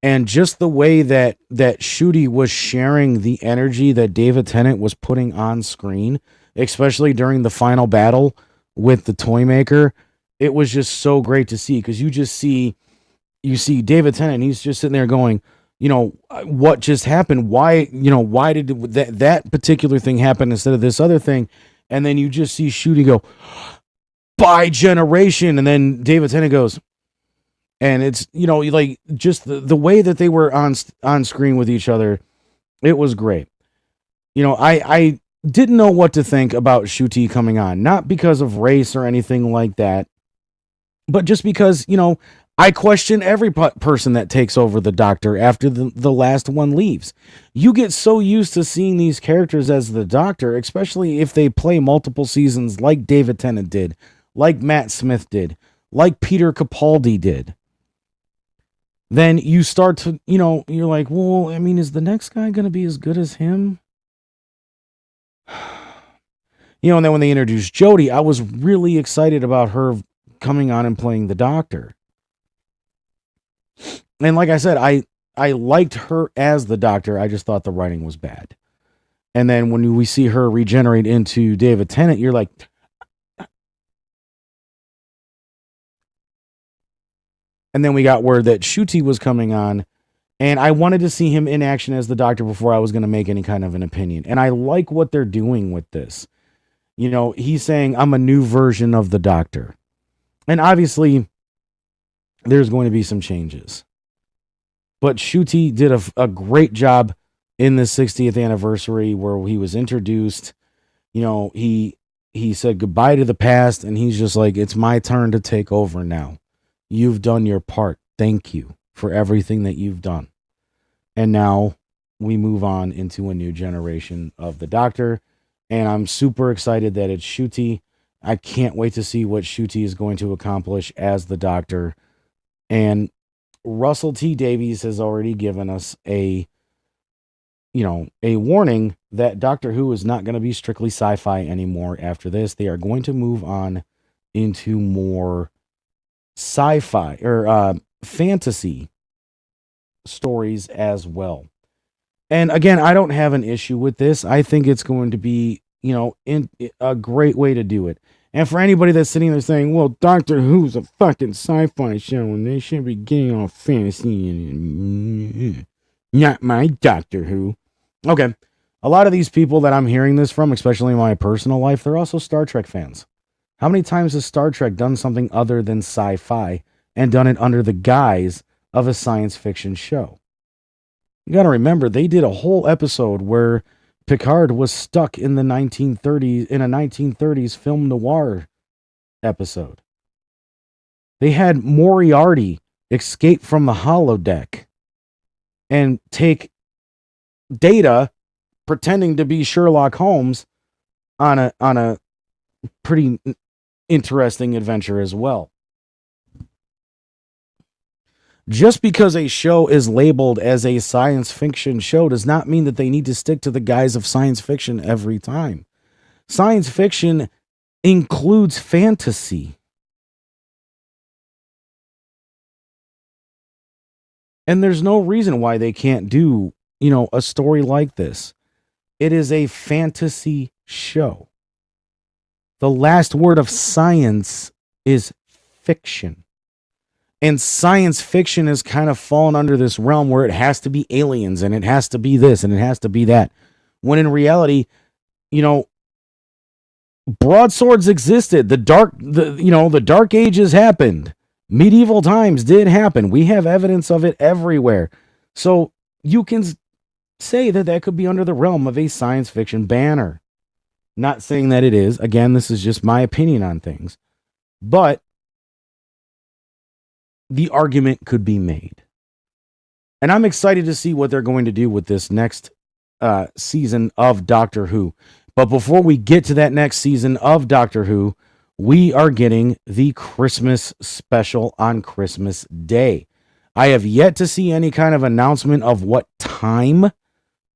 D: And just the way that Ncuti was sharing the energy that David Tennant was putting on screen, especially during the final battle with the toy maker, it was just so great to see, because you see David Tennant, and he's just sitting there going, what just happened? Why did that particular thing happen instead of this other thing? And then you just see Ncuti go, bi-generation, and then David Tennant goes, and it's, like just the way that they were on screen with each other, it was great. I didn't know what to think about Ncuti coming on, not because of race or anything like that, but just because, I question every person that takes over the Doctor after the last one leaves. You get so used to seeing these characters as the Doctor, especially if they play multiple seasons like David Tennant did, like Matt Smith did, like Peter Capaldi did. Then you start to, you're like, well, I mean, is the next guy going to be as good as him? And then when they introduced Jodie, I was really excited about her coming on and playing the Doctor. And like I said, I liked her as the Doctor. I just thought the writing was bad. And then when we see her regenerate into David Tennant, you're like, and then we got word that Ncuti was coming on, and I wanted to see him in action as the Doctor before I was going to make any kind of an opinion. And I like what they're doing with this. He's saying, I'm a new version of the Doctor. And obviously, there's going to be some changes. But Ncuti did a great job in the 60th anniversary where he was introduced. He said goodbye to the past, and he's just like, it's my turn to take over now. You've done your part. Thank you for everything that you've done. And now we move on into a new generation of the Doctor. And I'm super excited that it's Ncuti. I can't wait to see what Ncuti is going to accomplish as the Doctor. And Russell T Davies has already given us a warning that Doctor Who is not going to be strictly sci-fi anymore after this. They are going to move on into more sci-fi or fantasy stories as well. And again, I don't have an issue with this. I think it's going to be, in a great way to do it. And for anybody that's sitting there saying, well, Doctor Who's a fucking sci-fi show and they shouldn't be getting all fantasy and not my Doctor Who. Okay. A lot of these people that I'm hearing this from, especially in my personal life, they're also Star Trek fans. How many times has Star Trek done something other than sci-fi and done it under the guise of a science fiction show? You got to remember, they did a whole episode where Picard was stuck in the 1930s, in a 1930s film noir episode. They had Moriarty escape from the holodeck and take Data, pretending to be Sherlock Holmes, on a pretty interesting adventure as well. Just because a show is labeled as a science fiction show does not mean that they need to stick to the guise of science fiction every time. Science fiction includes fantasy. And there's no reason why they can't do, a story like this. It is a fantasy show. The last word of science is fiction. And science fiction has kind of fallen under this realm where it has to be aliens and it has to be this and it has to be that. When in reality, broadswords existed. The dark ages happened. Medieval times did happen. We have evidence of it everywhere. So you can say that could be under the realm of a science fiction banner. Not saying that it is. Again, this is just my opinion on things. But the argument could be made. And I'm excited to see what they're going to do with this next season of Doctor Who. But before we get to that next season of Doctor Who, we are getting the Christmas special on Christmas Day. I have yet to see any kind of announcement of what time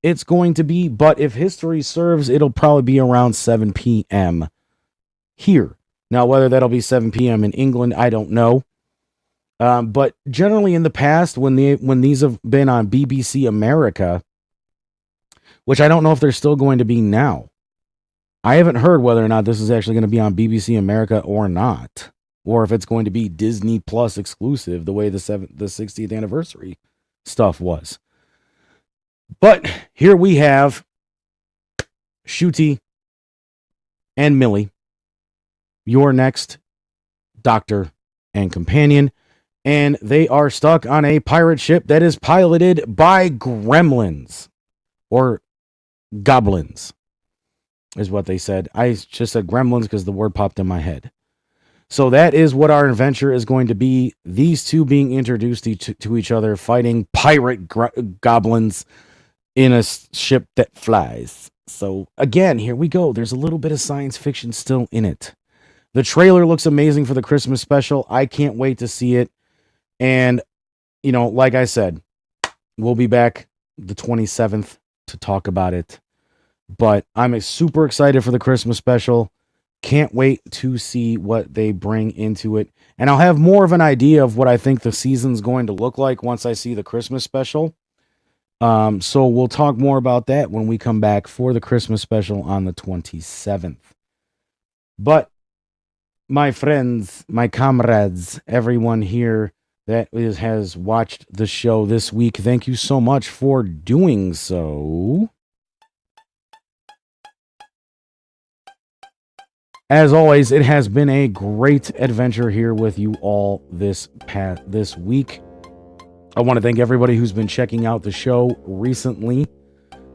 D: it's going to be, but if history serves, it'll probably be around 7 p.m. here. Now, whether that'll be 7 p.m. in England, I don't know. But generally in the past, when these have been on BBC America, which I don't know if they're still going to be now. I haven't heard whether or not this is actually going to be on BBC America or not, or if it's going to be Disney Plus exclusive, the way the 60th anniversary stuff was. But here we have Ncuti and Millie, your next doctor and companion, and they are stuck on a pirate ship that is piloted by gremlins, or goblins, is what they said. I just said gremlins because the word popped in my head. So that is what our adventure is going to be. These two being introduced to each other, fighting pirate goblins in a ship that flies. So again, here we go. There's a little bit of science fiction still in it. The trailer looks amazing for the Christmas special. I can't wait to see it. And, like I said, we'll be back the 27th to talk about it. But I'm super excited for the Christmas special. Can't wait to see what they bring into it. And I'll have more of an idea of what I think the season's going to look like once I see the Christmas special. So we'll talk more about that when we come back for the Christmas special on the 27th. But my friends, my comrades, everyone here that has watched the show this week, thank you so much for doing so. As always, it has been a great adventure here with you all this week. I want to thank everybody who's been checking out the show recently.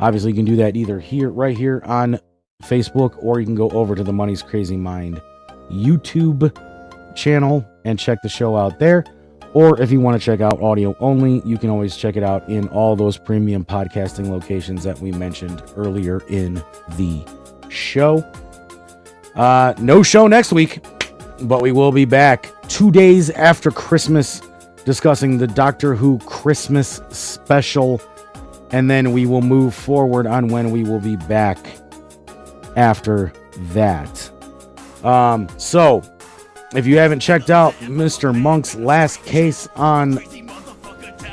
D: Obviously, you can do that either right here on Facebook, or you can go over to the Money's Crazy Mind YouTube channel and check the show out there. Or if you want to check out audio only, you can always check it out in all those premium podcasting locations that we mentioned earlier in the show. No show next week, but we will be back 2 days after Christmas discussing the Doctor Who Christmas special, and then we will move forward on when we will be back after that. So if you haven't checked out Mr. Monk's last case on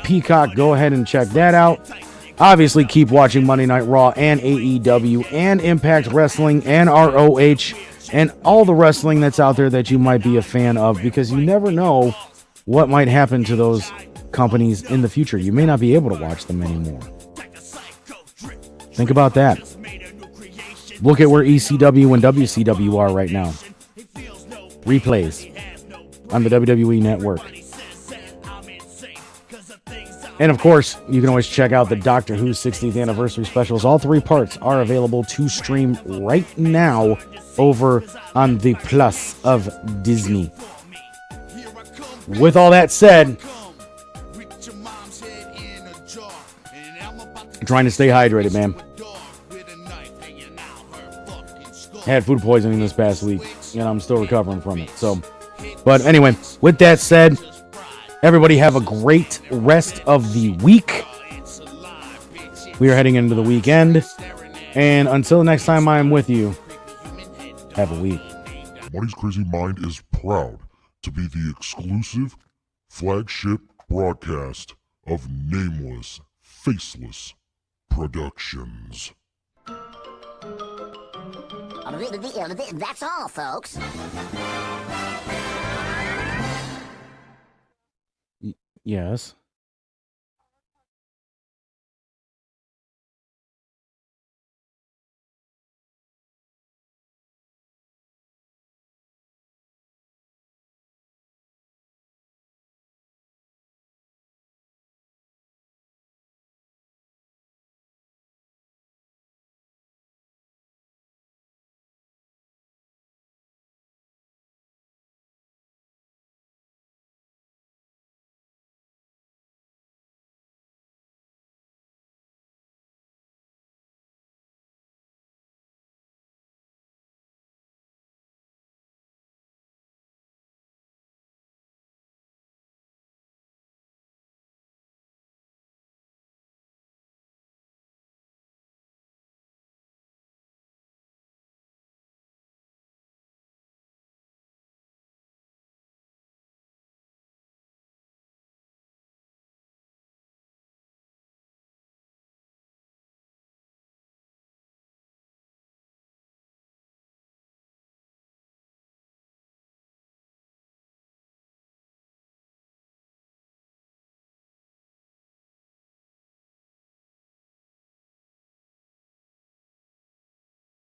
D: Peacock, go ahead and check that out. Obviously, keep watching Monday Night Raw and AEW and Impact Wrestling and ROH and all the wrestling that's out there that you might be a fan of, because you never know what might happen to those companies in the future. You may not be able to watch them anymore. Think about that. Look at where ECW and WCW are right now. Replays on the WWE Network. And of course, you can always check out the Doctor Who 60th Anniversary specials. All 3 parts are available to stream right now over on the Plus of Disney. With all that said, I'm trying to stay hydrated, man. Had food poisoning this past week, and I'm still recovering from it. But anyway, with that said, Everybody have a great rest of the week. We are heading into the weekend. And until next time I am with you, have a week.
B: Money's Crazy Mind is proud to be the exclusive flagship broadcast of Nameless, Faceless Productions.
I: That's all, folks.
D: Yes.